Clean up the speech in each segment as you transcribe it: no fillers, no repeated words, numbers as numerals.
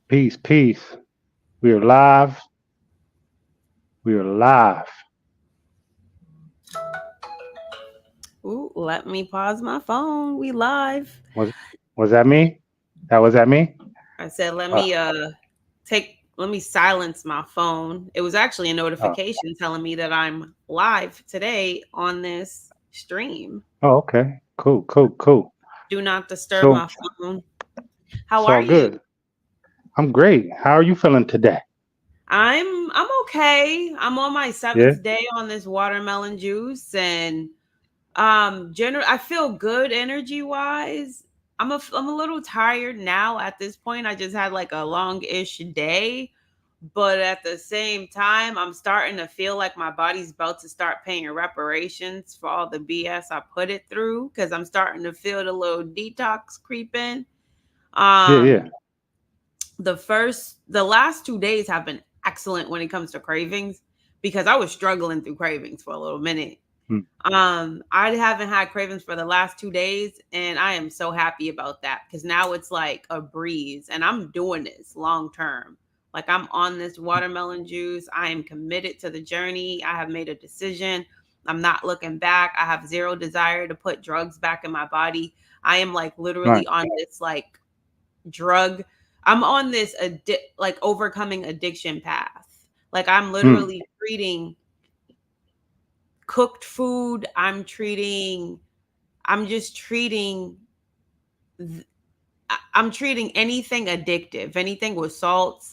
Peace, peace. We are live. We are live. Ooh, let me pause my phone. We live. Was was that me? That was that me? I said let Uh, me let me silence my phone. It was actually a oh, notification telling me that I'm live today on this stream. oh, okay. Cool, cool, cool. Do not disturb So my phone. How it's are all you? good. I'm great. How are you feeling today? I'm okay. I'm on my Yeah. seventh day on this watermelon juice and general I feel good energy wise. I'm a little tired now at this point. I just had like a long-ish day, but at the same time, I'm starting to feel like my body's about to start paying reparations for all the BS I put it through cuz I'm starting to feel the little detox creeping. Yeah, yeah. Um the last 2 days have been excellent when it comes to cravings because I was struggling through cravings for a little minute. Mm, I haven't had cravings for the last 2 days, and I am so happy about that because now it's like a breeze, and I'm doing this long term. Like I'm on this watermelon juice. I am committed to the journey. I have made a decision. I'm not looking back. I have zero desire to put drugs back in my body. I am like literally nice. on this like drug. I'm on this like overcoming addiction path. Like I'm Mm, literally treating cooked food. I'm just treating I'm treating anything addictive, anything with salts,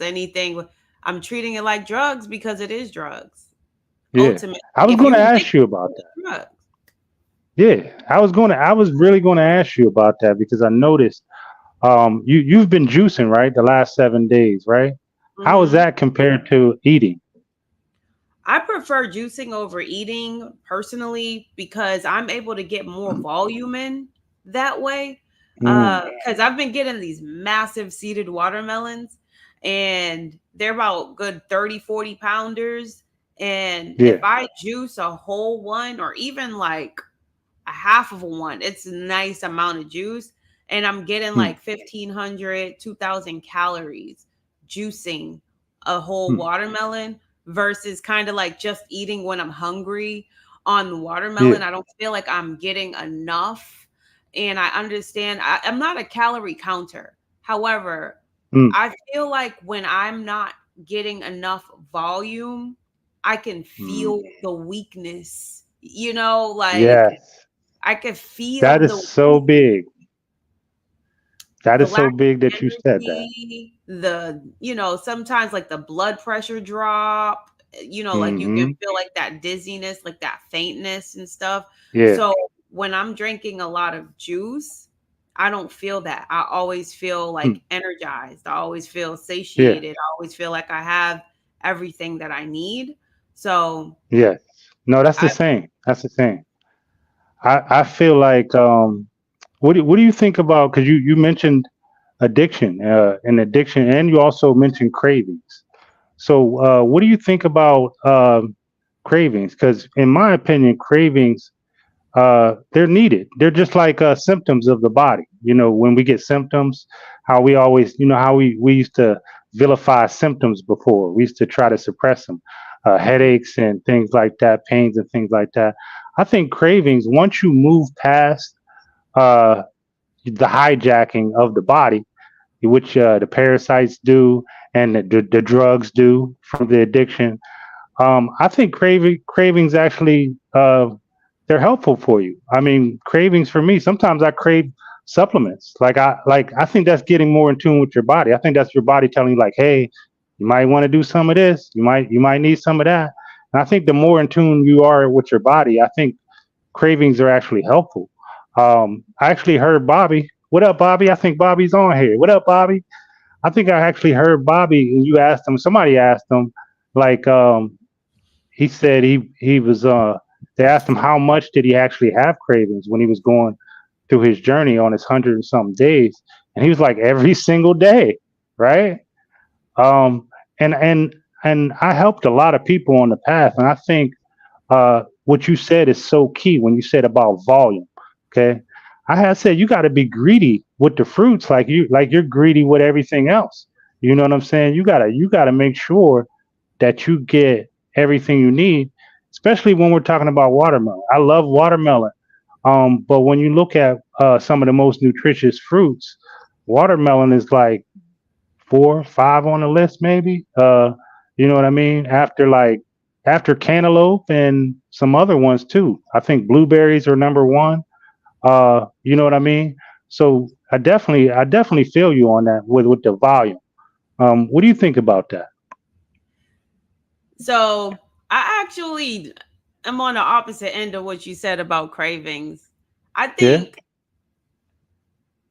I'm treating it like drugs because it is drugs. yeah. Ultimately, I was if going you're to ask you addicted, about it's that. drugs. Yeah, I was really going to ask you about that because I noticed you've been juicing, right? The last 7 days, right? How is Hmm. that compared to eating? I prefer juicing over eating personally because I'm able to get more volume in that way. Mm, Because I've been getting these massive seeded watermelons and they're about good 30, 40 pounders. And if yeah. I juice a whole one or even like a half of a one, it's a nice amount of juice. And I'm getting Mm, like 1,500, 2,000 calories juicing a whole mm, watermelon versus kind of like just eating when I'm hungry on yeah. watermelon. I don't feel like I'm getting enough. And I understand I'm not a calorie counter. However, Mm, I feel like when I'm not getting enough volume, I can mm. feel the weakness. You know, like Yes. I can feel That is the so big. That the is lack so big of that you said that. energy, sometimes like the blood pressure drop, like you can Hmm. feel like that dizziness, like that faintness and stuff. Yeah. So when I'm drinking a lot of juice, I don't feel that. I always feel Mm, like energized. I always feel yeah. satiated. I always feel like I have everything that I need. So Yes. No, that's the I same. That's the same. I feel like what do you think about, because you mentioned addiction, and addiction, and you also mentioned cravings. So what do you think about cravings? Because in my opinion, cravings, they're needed. They're just like symptoms of the body. You know, when we get symptoms, how we always, how we used to vilify symptoms before. We used to try to suppress them, Mhm. headaches and things like that, pains and things like that. I think cravings, once you move past uh, the hijacking of the body, which the parasites do and the drugs do from the addiction, I think cravings actually they're helpful for you. I mean, cravings for me, sometimes I crave supplements. I think that's getting more in tune with your body. I think that's your body telling you like, hey, you might want to do some of this. You might need some of that. And I think the more in tune you are with your body, I think cravings are actually helpful. I actually heard Bobby. What up, Bobby? I think Bobby's on here. What up, Bobby? I think I actually heard Bobby, and you asked him. Somebody asked him, like, he said he was. They asked him how much did he actually have cravings when he was going through his journey on his 100 and something days, and he was like every single day, right? Um, and I helped a lot of people on the path, and I think what you said is so key when you said about volume. Okay, I had said you got to be greedy with the fruits, like you're greedy with everything else. You know what I'm saying? You gotta make sure that you get everything you need, especially when we're talking about watermelon. I love watermelon. But when you look at some of the most nutritious fruits, watermelon is like 4, 5 on the list, maybe. You know what I mean? After cantaloupe and some other ones too. I think blueberries are number one. You know what I mean? So I definitely feel you on that with the volume. What do you think about that? So I actually am on the opposite end of what you said about cravings. I Yeah. think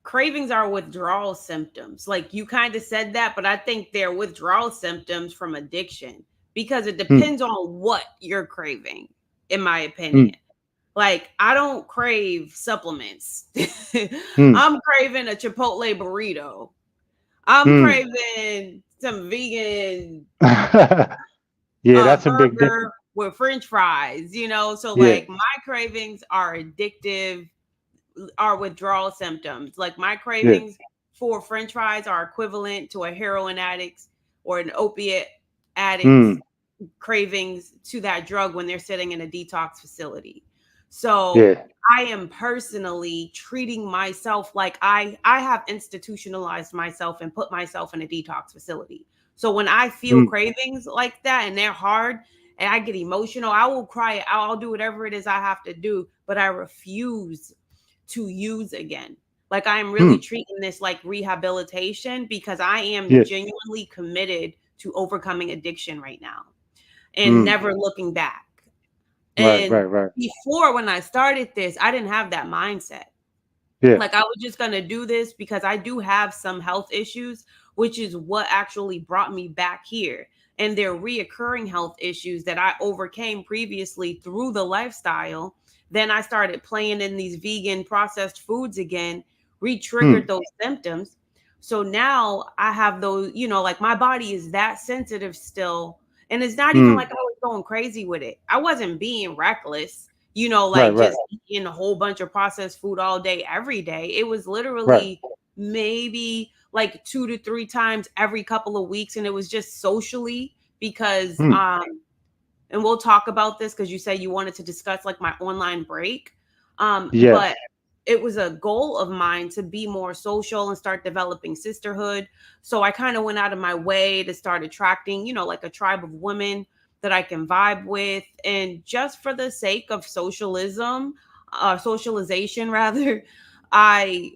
cravings are withdrawal symptoms. Like you kind of said that, but I think they're withdrawal symptoms from addiction because it Mm, depends on what you're craving, in my opinion. mm, Like I don't crave supplements. mm, I'm craving a Chipotle burrito. I'm mm. craving some vegan Yeah, that's a big difference. burger with french fries, you know? So Yeah, like my cravings are addictive, are withdrawal symptoms. Like my yeah. cravings for french fries are equivalent to a heroin addict's or an opiate addict's Mm, cravings to that drug when they're sitting in a detox facility. So yeah. I am personally treating myself like I have institutionalized myself and put myself in a detox facility. So when I feel Mm, cravings like that and they're hard and I get emotional, I will cry. I'll do whatever it is I have to do, but I refuse to use again. Like I am really mm, treating this like rehabilitation because I am yeah. genuinely committed to overcoming addiction right now and Mm, never looking back. right, And right, right. before, when I started this, I didn't have that mindset. Yeah. Like I was just going to do this because I do have some health issues, which is what actually brought me back here. And they're reoccurring health issues that I overcame previously through the lifestyle. Then I started playing in these vegan processed foods again, re-triggered Mm, those symptoms. So now I have those, you know, like my body is that sensitive still. And it's not even mm, like I was going crazy with it. I wasn't being reckless, you know, right, like right, just eating a whole bunch of processed food all day, every day. It was right. literally maybe like 2 to 3 times every couple of weeks. And it was just socially because, Mm, and we'll talk about this because you said you wanted to discuss like my online break. But yes. it was a goal of mine to be more social and start developing sisterhood. So I kind of went out of my way to start attracting, you know, like a tribe of women that I can vibe with. And just for the sake of socialization rather, I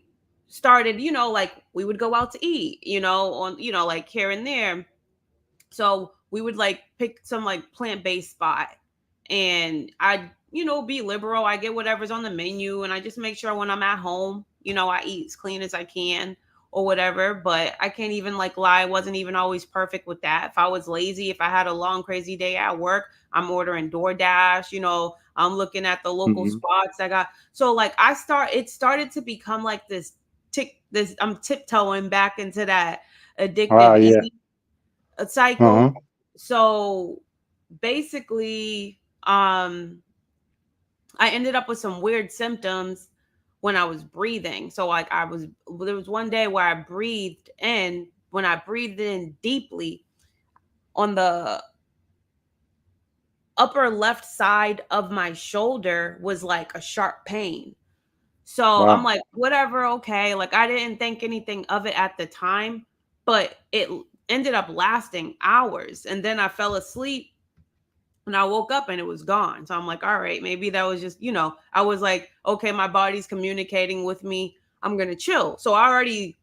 started, you know, like we would go out to eat, you know, on, you know, like here and there. So we would like pick some like plant-based spot and I'd, you know, be liberal. I get whatever's on the menu and I just make sure when I'm at home, you know, I eat as clean as I can or whatever. But I can't even like lie. I wasn't even always perfect with that. If I was lazy, if I had a long, crazy day at work, I'm ordering DoorDash, you know, I'm looking at the local Hmm. spots I got. So like it started to become like I'm tiptoeing back into that Ah, addictive yeah. eating a cycle. Uh-huh. So basically, I ended up with some weird symptoms when I was breathing. So like there was one day where I breathed in, when I breathed in deeply on the upper left side of my shoulder was like a sharp pain. So I'm Wow. like, whatever, okay. Like I didn't think anything of it at the time, but it ended up lasting hours. And then I fell asleep and I woke up and it was gone. So I'm like, all right, maybe that was just, you know, I was like, okay, my body's communicating with me. I'm going to chill. So I already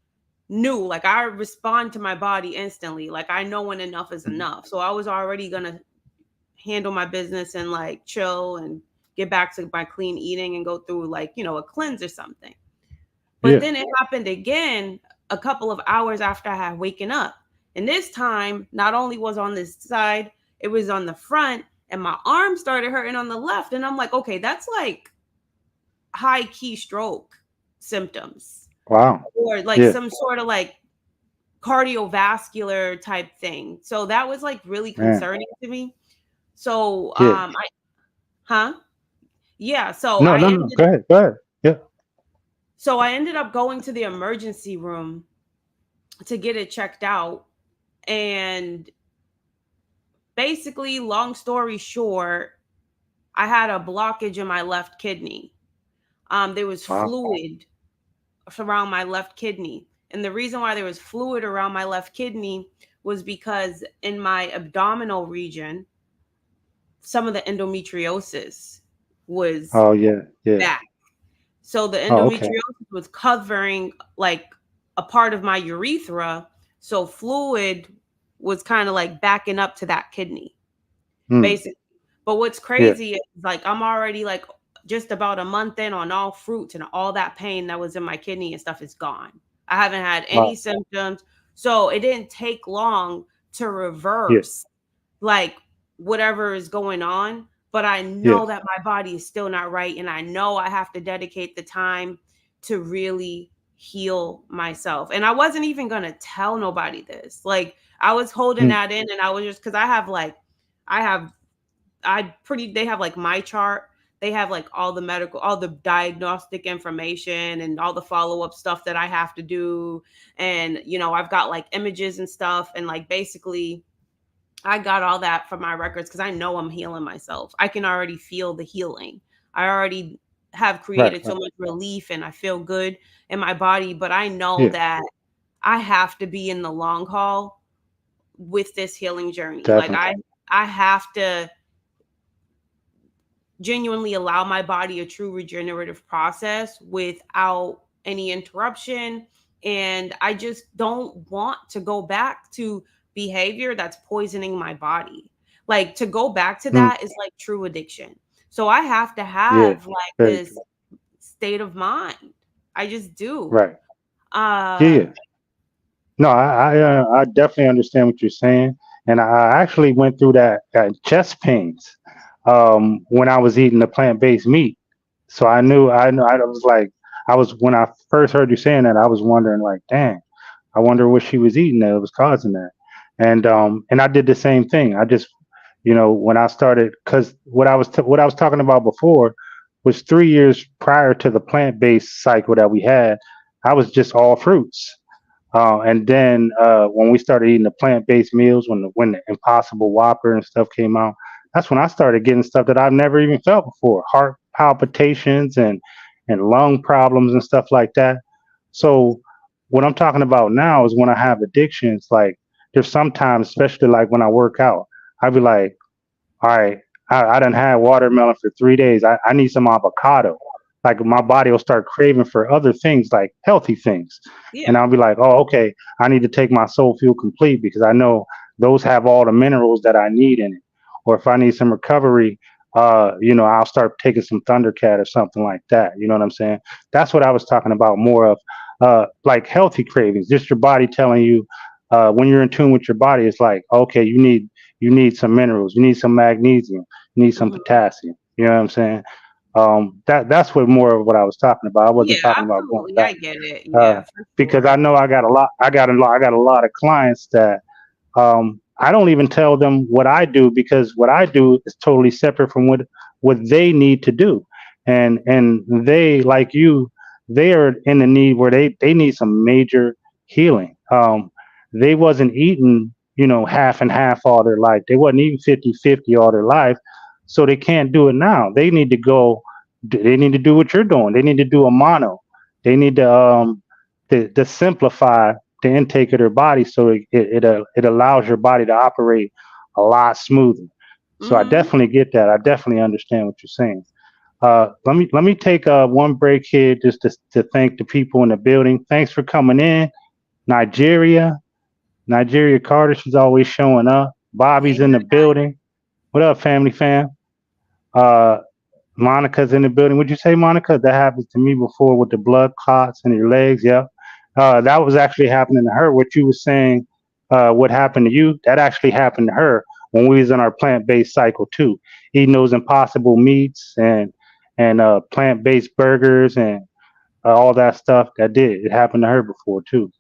knew, like, I respond to my body instantly. Like, I know when enough is Mhm. enough. So I was already going to handle my business and like chill and get back to my clean eating and go through like, you know, a cleanse or something. But Yeah. then it happened again a couple of hours after I had waken up. And this time, not only was on this side, it was on the front, and my arm started hurting on the left. And I'm like, okay, that's like high key stroke symptoms Wow. or like Yeah. some sort of like cardiovascular type thing. So that was like really Man. concerning to me. So, Yeah. huh? Yeah. No, no, no. Go ahead. Go ahead. Yeah. So I ended up going to the emergency room to get it checked out. And basically, long story short, I had a blockage in my left kidney. There was Wow. fluid around my left kidney. And the reason why there was fluid around my left kidney was because in my abdominal region, some of the endometriosis was Oh yeah, yeah. back. So the Oh, okay. endometriosis was covering like a part of my urethra. So fluid was kind of like backing up to that kidney, Hmm. basically. But what's Yeah. crazy is like I'm already like just about a month in on all fruits, and all that pain that was in my kidney and stuff is gone. I haven't had any Wow. symptoms. So it didn't take long to Yeah. reverse like whatever is going on, but I Yeah. know that my body is still not right, and I know I have to dedicate the time to really heal myself. And I wasn't even going to tell nobody this. Like I was holding Hmm. that in, and I was just cuz I have they have like my chart. They have like all the diagnostic information and all the follow-up stuff that I have to do. And, I've got like images and stuff. And like basically, I got all that from my records because I know I'm healing myself. I can already feel the healing. I already have Right. created so Right. much relief and I feel good in my body. But I know Yeah. that I have to be in the long haul with this healing journey. Like Definitely. I have to genuinely allow my body a true regenerative process without any interruption. And I just don't want to go back to behavior that's poisoning my body. Like to go back to Hmm. that is like true addiction. So I have to Yeah. have like Very this true. state of mind. I just do. Right. Yeah. Uh Yeah. No, I definitely understand what you're saying, and I actually went through that chest pains when I was eating the plant based meat. So I was like, I was when I first heard you saying that, I was wondering like, dang, I wonder what she was eating that was causing that, and I did the same thing. I just when I started, because what I was talking about before was 3 years prior to the plant based cycle that we had. I was just all fruits. And then when we started eating the plant based meals, when the Impossible Whopper and stuff came out, that's when I started getting stuff that I've never even felt before: heart palpitations and lung problems and stuff like that. So what I'm talking about now is when I have addictions. Like there's sometimes, especially like when I work out, I'd be like, all right, I done had watermelon for 3 days. I need some avocado. Like my body will start craving for other things, like healthy things. And yeah. I'll be like, oh, okay, I need to take my Soul Fuel Complete because I know those have all the minerals that I need in it. Or if I need some recovery, I'll start taking some Thundercat or something like that. You know what I'm saying? That's what I was talking about more of, like healthy cravings, just your body telling you, when you're in tune with your body, it's like, okay, you need some minerals, you need some magnesium, you need some Mhm. potassium. You know what I'm saying? That's what more of what I was talking about. I Yeah, wasn't talking about going absolutely. back I get it. uh, Yeah, for because I sure. know I got a lot of clients that I don't even tell them what I do because what I do is totally separate from what they need to do, and they like you, they are in the need where they need some major healing. They wasn't eating half and half all their life. They wasn't eating 50-50 all their life, so they can't do it now. They need to go. They need to do what you're doing. They need to do a mono. They need to simplify the intake of their body so it allows your body to operate a lot smoother. So I Mhm. definitely get that. I definitely understand what you're saying. Let me take one break here just to thank the people in the building. Thanks for coming in, Nigeria. Nigeria Carter, she's always showing up. Hey Bobby's in the building. What up, family fam? Uh, Monica's in the building. Would you say, Monica? That happened to me before with the blood clots in your legs. Yep. That was actually happening to her. What you were saying, what happened to you, that actually happened to her when we was in our plant-based cycle too. Eating those impossible meats and plant-based burgers and all that stuff. That did. It happened to her before too.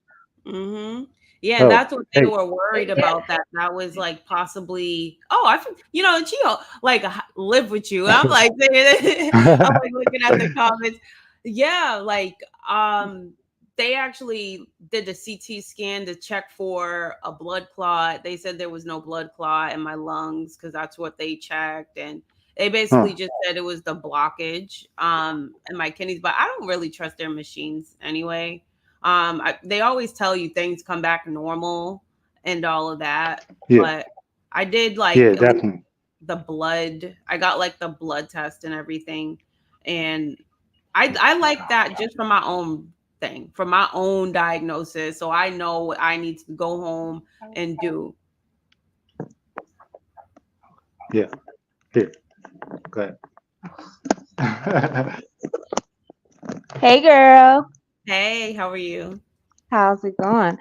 Mhm. Yeah, and Oh, that's what they hey. were worried about, that that was, like, possibly I think and she, like, live with you. I'm like saying I'm, like, looking at the comments. Yeah, like, they actually did the CT scan to check for a blood clot. They said there was no blood clot in my lungs because that's what they checked, and they basically Huh. just said it was the blockage in my kidneys. But I don't really trust their machines anyway. They always tell you things come back normal and all of that, Yeah. but I did Yeah. like at least Definitely. the blood. I got like the blood test and everything, and I like that just for my own thing, for my own diagnosis, so I know what I need to go home and do. Yeah. Here. Go ahead. Hey girl, Hey, how are you? how's it going?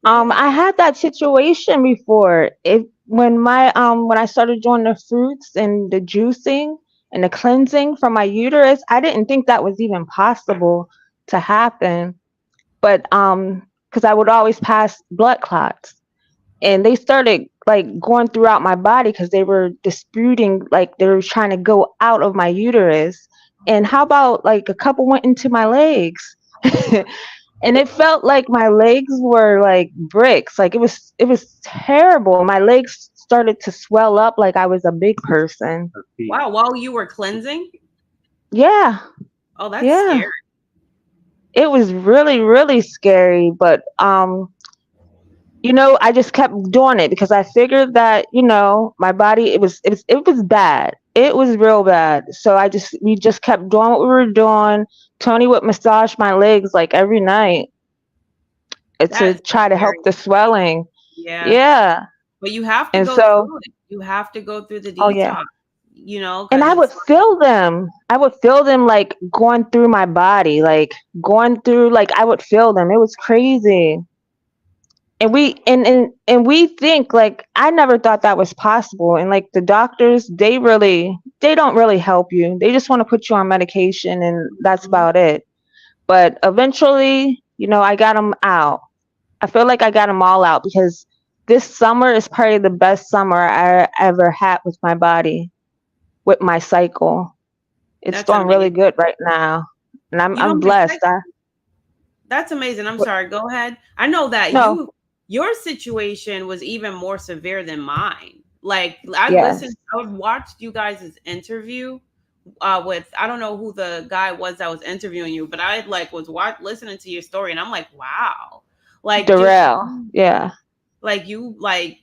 Good. I had that situation before. When I started doing the fruits and the juicing and the cleansing from my uterus, I didn't think that was even possible to happen. But because I would always pass blood clots, and they started like going throughout my body because they were disputing, like they were trying to go out of my uterus. And how about like a couple went into my legs? And it felt like my legs were like bricks. Like it was terrible. My legs started to swell up like I was a big person. Wow, while you were cleansing? Yeah, Oh, that's yeah. scary. It was really, really scary. But I just kept doing it because I figured that, my body, it was bad. It was real bad. So we just kept doing what we were doing. Tony would massage my legs like every night That to is try to help scary. the swelling. Yeah. Yeah. But you have to And go so, through it. You have to go through the oh yeah. detox, And because I would it's feel them. I would feel them like going through my body, like going through, like I would feel them. It was crazy. And we think, like, I never thought that was possible. And like the doctors, they don't really help you. They just want to put you on medication and that's Mhm. about it. But eventually, I got them out. I feel like I got them all out because this summer is probably the best summer I ever had with my body, with my cycle. It's That's doing really amazing. good right now, and I'm You know, I'm my blessed. cycle, that's amazing. I'm sorry. Go ahead. I know that No, your situation was even more severe than mine. Like yes, I would watch you guys' interview with, I don't know who the guy was that was interviewing you, but I like was listening to your story, and I'm like, wow, like just Darrell. Yeah, like you like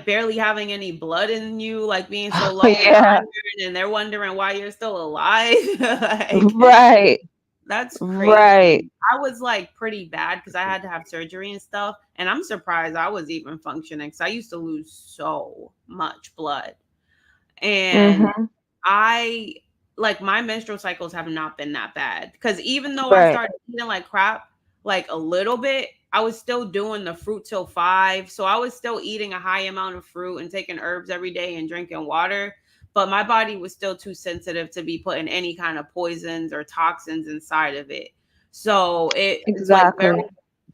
barely having any blood in you, like being so low in yeah, iron, and they're wondering why you're still alive. Like right, that's right. crazy. I was like pretty bad because I had to have surgery and stuff, and I'm surprised I was even functioning because I used to lose so much blood. And Mhm. I like my menstrual cycles have not been that bad because even though I Right. started eating like crap, like a little bit, I was still doing the fruit till 5. So I was still eating a high amount of fruit and taking herbs every day and drinking water. But my body was still too sensitive to be putting any kind of poisons or toxins inside of it. So it's like very, Exactly.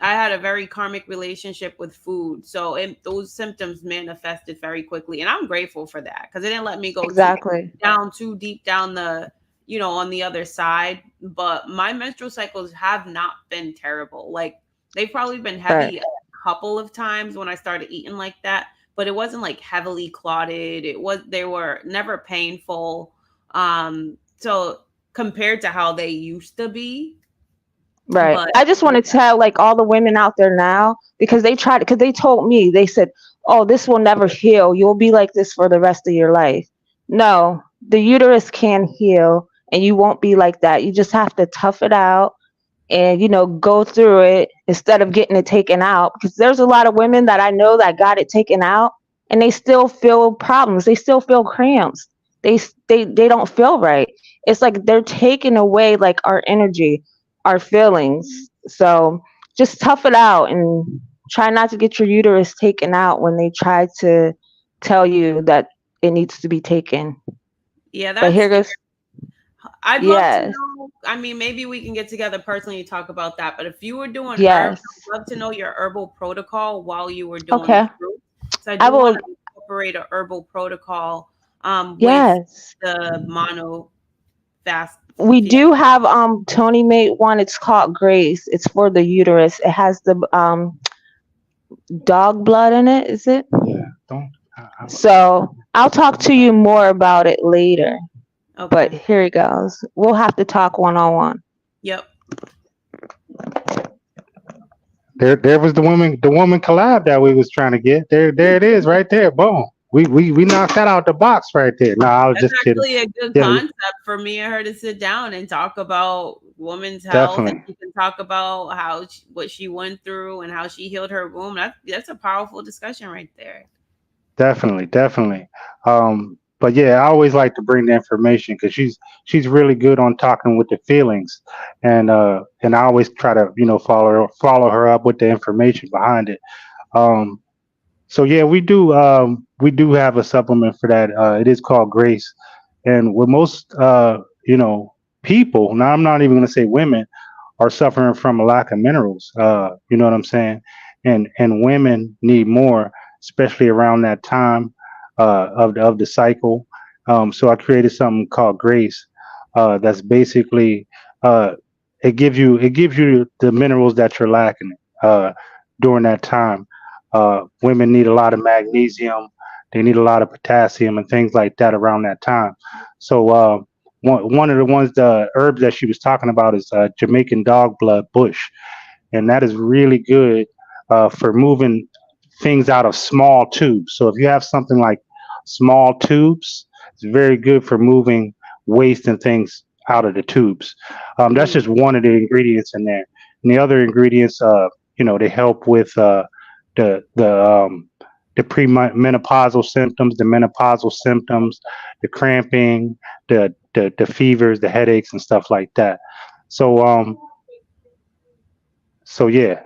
I had a very karmic relationship with food. So those symptoms manifested very quickly. And I'm grateful for that because it didn't let me go Exactly. too deep down on the other side. But my menstrual cycles have not been terrible. Like they've probably been Right. heavy a couple of times when I started eating like that, but it wasn't like heavily clotted. They were never painful. So compared to how they used to be, Right. but I just want to tell like all the women out there now because because they told me, they said, "Oh, this will never heal. You'll be like this for the rest of your life." No, the uterus can heal and you won't be like that. You just have to tough it out and go through it instead of getting it taken out, because there's a lot of women that I know that got it taken out and they still feel problems. They still feel cramps. They don't feel right. It's like they're taking away like our energy, our feelings. So just tough it out and try not to get your uterus taken out when they try to tell you that it needs to be taken. yeah, But that's here scary. goes. I'd love to Yes, know. I mean, maybe we can get together personally to talk about that. But if you were doing herbs, yes. I'd love to know your herbal protocol while you were doing the Okay. fruit. So I I do want will. to incorporate a herbal protocol with Yes. the mono We Yeah. do have Tony made one. It's called Grace. It's for the uterus. It has the dog blood in it. Is it? Yeah, don't. So I'll talk to you more about it later. But Okay. here it goes. We'll have to talk one on one. Yep. There was the woman collab that we was trying to get. There it is, right there. Boom. We knocked that out the box right there. No, I was That's just kidding. actually a good Yeah, concept for me and her to sit down and talk about women's health, and definitely. she can talk about what she went through and how she healed her womb. That's a powerful discussion right there. Definitely. But yeah, I always like to bring the information because she's really good on talking with the feelings, and I always try to follow her up with the information behind it. Um, so yeah, we do have a supplement for that. It is called Grace, and with most people, now I'm not even going to say women, are suffering from a lack of minerals. You know what I'm saying? And women need more, especially around that time of the cycle. So I created something called Grace. That's basically uh, it gives you the minerals that you're lacking uh, during that time. Women need a lot of magnesium. They need a lot of potassium and things like that around that time. So one of the herbs that she was talking about is Jamaican dog blood bush, and that is really good for moving things out of small tubes. So if you have something like small tubes, it's very good for moving waste and things out of the tubes. That's Mm. just one of the ingredients in there. And the other ingredients, they help with the the premenopausal symptoms, the menopausal symptoms, the cramping, the fevers, the headaches, and stuff like that. So so yeah,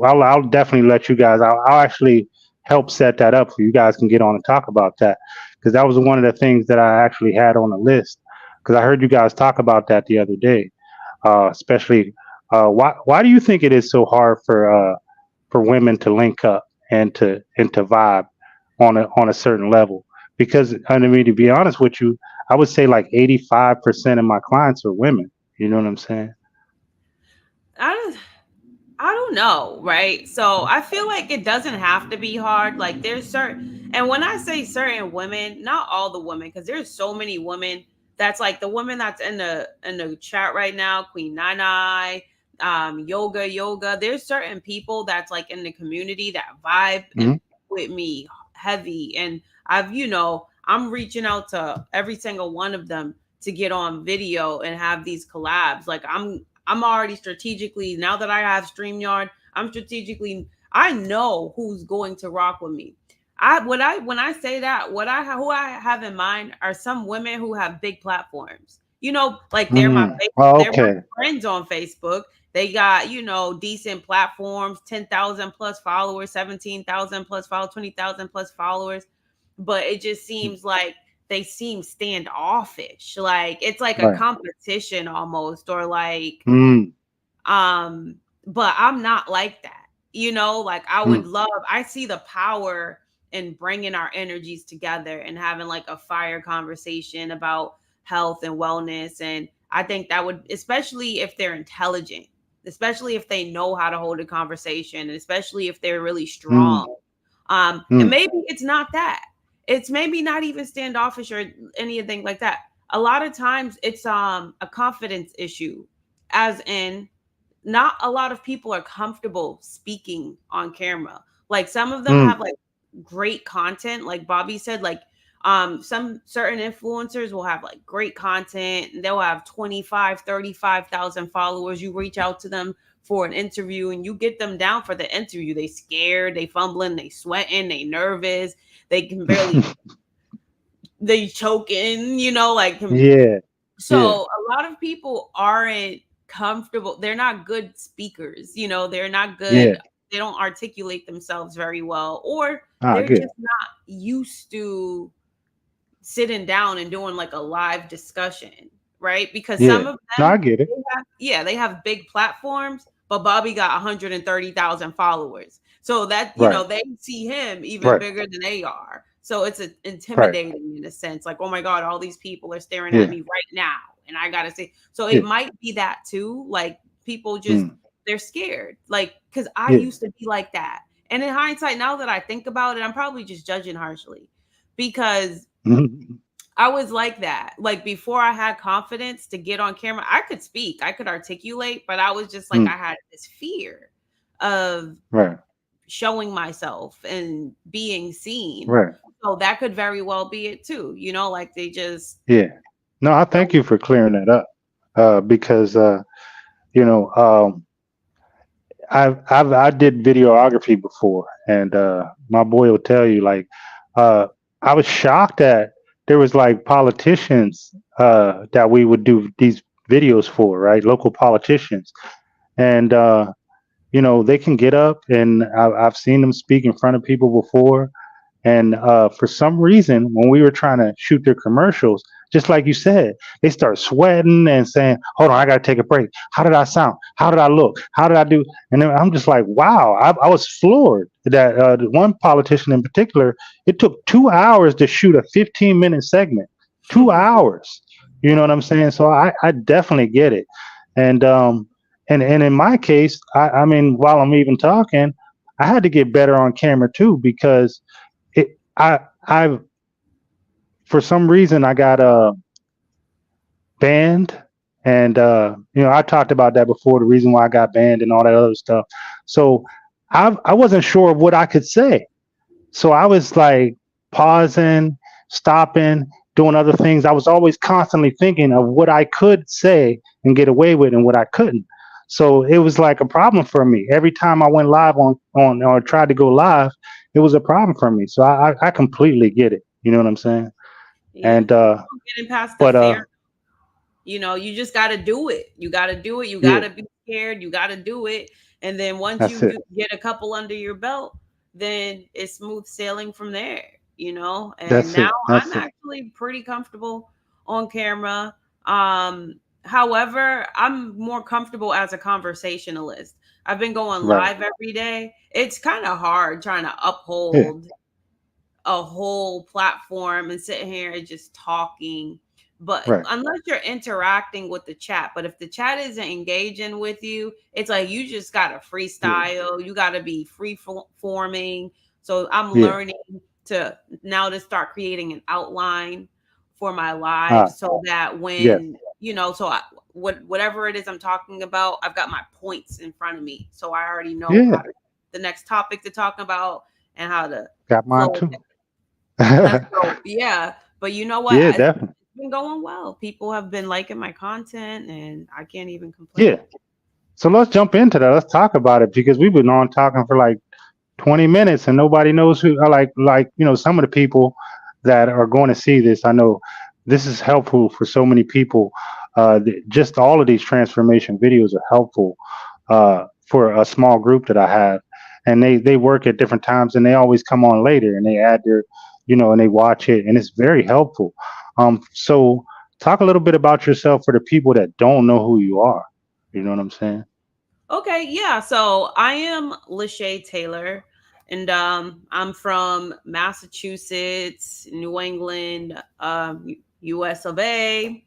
I'll definitely let you guys. I'll actually help set that up so you guys can get on and talk about that because that was one of the things that I actually had on the list because I heard you guys talk about that the other day. Especially, why do you think it is so hard for women to link up and to vibe on a certain level? Because I mean, to be honest with you, I would say like 85% of my clients are women. You know what I'm saying? I don't, I don't know, right? So I feel like it doesn't have to be hard. Like there's certain, and when I say certain women, not all the women, because there's so many women. That's like the woman that's in the chat right now, Queen Nana, yoga. There's certain people that's like in the community that vibe and Hmm. with me heavy, and I'm reaching out to every single one of them to get on video and have these collabs. Like I'm already strategically, now that I have StreamYard, I know who's going to rock with me. When I say that, who I have in mind are some women who have big platforms. Like Oh, they're my okay. friends on Facebook. They got, decent platforms, 10,000 plus followers, 17,000 plus followers, 20,000 plus followers. But it just seems like they seem standoffish. Like it's like a Right. competition almost, or like, Mm, um, but I'm not like that. Like mm, I see the power in bringing our energies together and having like a fire conversation about health and wellness. And I think that would, especially if they're intelligent, especially if they know how to hold a conversation, and especially if they're really mm, strong. And mm, maybe it's not that. It's maybe not even standoffish or anything like that. A lot of times it's a confidence issue, as in not a lot of people are comfortable speaking on camera. Like some of them mm, have like great content, like Bobby said, like some certain influencers will have like great content and they'll have 25, 35,000 followers. You reach out to them for an interview and you get them down for the interview. They scared, they fumbling, they sweating, they nervous, they can barely, they choking, like yeah, yeah, so a lot of people aren't comfortable. They're not good speakers. They're not good. yeah. They don't articulate themselves very well, or Ah, they're good. just not used to sitting down and doing like a live discussion, right? Because some Yeah. of No, I them, get it. they have big platforms, but Bobby got 130,000 followers. So that, Right. they see him even Right. bigger than they are. So it's Right. intimidating in a sense, like, oh my God, all these people are staring at Yeah. me right now. And I gotta say, so Yeah. it might be that too. Like people just Mm. they're scared. Like, cause I Yeah. used to be like that. And in hindsight, now that I think about it, I'm probably just judging harshly because Mhm. I was like that. Like before I had confidence to get on camera, I could speak, I could articulate, but I was just like, Mm. I had this fear of Right. showing myself and being seen. Right. So that could very well be it too. Like they just Yeah. No, I thank don't. you for clearing that up. Because you know, I did videography before, and my boy will tell you, like, uh, I was shocked that there was like politicians that we would do these videos for, right? Local politicians, and they can get up, and I've seen them speak in front of people before, and for some reason, when we were trying to shoot their commercials, just like you said, they start sweating and saying, "Hold on, I got to take a break. How did I sound? How did I look? How did I do?" And then I'm just like, "Wow!" I was floored that one politician in particular. It took 2 hours to shoot a 15-minute segment. 2 hours. You know what I'm saying? So I definitely get it. And and in my case, I mean, while I'm even talking, I had to get better on camera too because I for some reason I got banned, and I talked about that before, the reason why I got banned and all that other stuff. So I wasn't sure of what I could say, so I was like pausing, stopping, doing other things. I was always constantly thinking of what I could say and get away with and what I couldn't. So it was like a problem for me every time I went live on or tried to go live. It was a problem for me. So I completely get it. You know what I'm saying? Yeah. And Getting past the but fear. You just got to do it. You got to do it. You got yeah, to be scared. You got to do it. And then once that's you it. do get a couple under your belt, then it's smooth sailing from there. And That's now it. I'm That's it. actually pretty comfortable on camera. However, I'm more comfortable as a conversationalist. I've been going Right. live every day. It's kind of hard trying to Yeah. uphold a whole platform and sitting here and just talking. But Right. unless you're interacting with the chat, but if the chat isn't engaging with you, it's like you just gotta Yeah. freestyle. You gotta be forming. So I'm Yeah. learning to now to start creating an outline for my live Ah. so that Yes. when whatever it is I'm talking about, I've got my points in front of me, so I already know Yeah. how to the next topic to talk about and how to Got mine flow. too. Let's go. Yeah. But you know what? Yeah. It's Definitely. been going well. People have been liking my content and I can't even Yeah. complain. So let's jump into that. Let's talk about it because we've been on talking for like 20 minutes and nobody knows who. Like some of the people that are going to see this. I know this is helpful for so many people. Just all of these transformation videos are helpful for a small group that I have, and they work at different times and they always come on later and they add their, and they watch it and it's very helpful. So talk a little bit about yourself for the people that don't know who you are. You know what I'm saying? Okay, yeah. So I am Lachey Taylor, and I'm from Massachusetts, New England, US of A.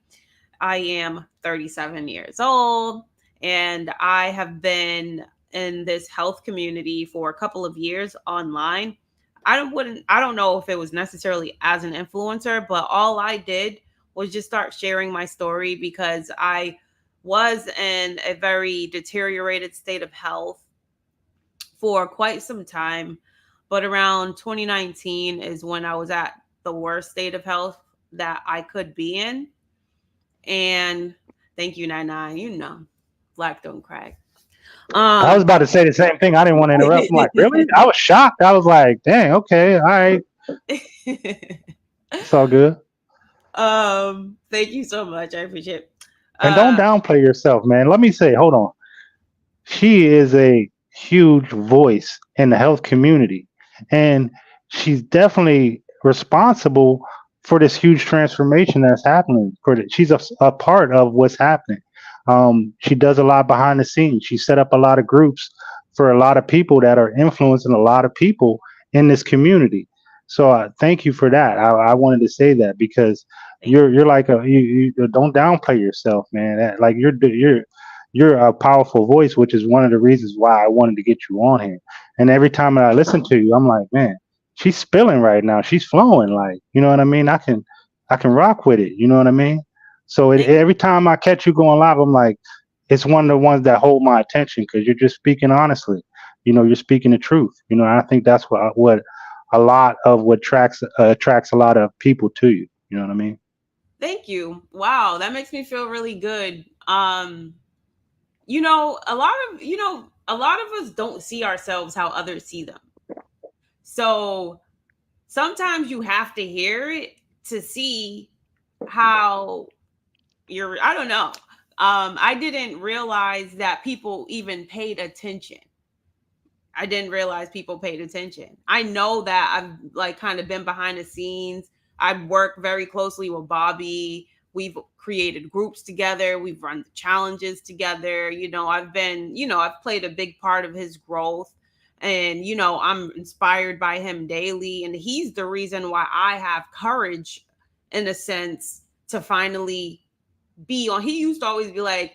I am 37 years old, and I have been in this health community for a couple of years online. I don't know if it was necessarily as an influencer, but all I did was just start sharing my story because I was in a very deteriorated state of health for quite some time. But around 2019 is when I was at the worst state of health that I could be in. And thank you, Nine. Black don't crack. I was about to say the same thing. I didn't want to interrupt. I'm like, really? I was shocked. I was like, dang, okay, all right. It's all good. Thank you so much. I appreciate it. And don't downplay yourself, man. Let me say, hold on. She is a huge voice in the health community, and she's definitely responsible for this huge transformation that's happening. She's a part of what's happening. She does a lot behind the scenes. She set up a lot of groups for a lot of people that are influencing a lot of people in this community. So thank you for that. I wanted to say that because Thank you. you're like you don't downplay yourself, man. Like you're a powerful voice, which is one of the reasons why I wanted to get you on here. And every time that I listen to you, I'm like, man, she's spilling right now. She's flowing, like, you know what I mean. I can rock with it. You know what I mean. So Thank every time I catch you going live, I'm like, it's one of the ones that hold my attention because you're just speaking honestly. You're speaking the truth. I think that's what a lot of what attracts a lot of people to you. You know what I mean? Thank you. Wow, that makes me feel really good. A lot of us don't see ourselves how others see them. So sometimes you have to hear it to see how I don't know. I didn't realize that people even paid attention. I didn't realize people paid attention. I know that I've like kind of been behind the scenes. I work very closely with Bobby. We've created groups together. We've run the challenges together. I've played a big part of his growth. And, I'm inspired by him daily. And he's the reason why I have courage, in a sense, to finally be on. He used to always be like,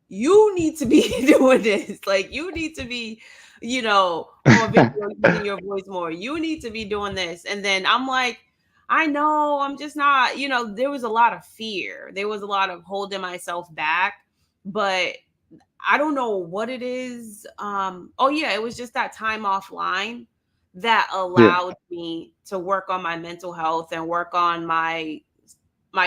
you need to be doing this. Like, you need to be, on video using your voice more. You need to be doing this. And then I'm like, I know I'm just not, there was a lot of fear. There was a lot of holding myself back, but I don't know what it is. It was just that time offline that Yeah. allowed me to work on my mental health and work on my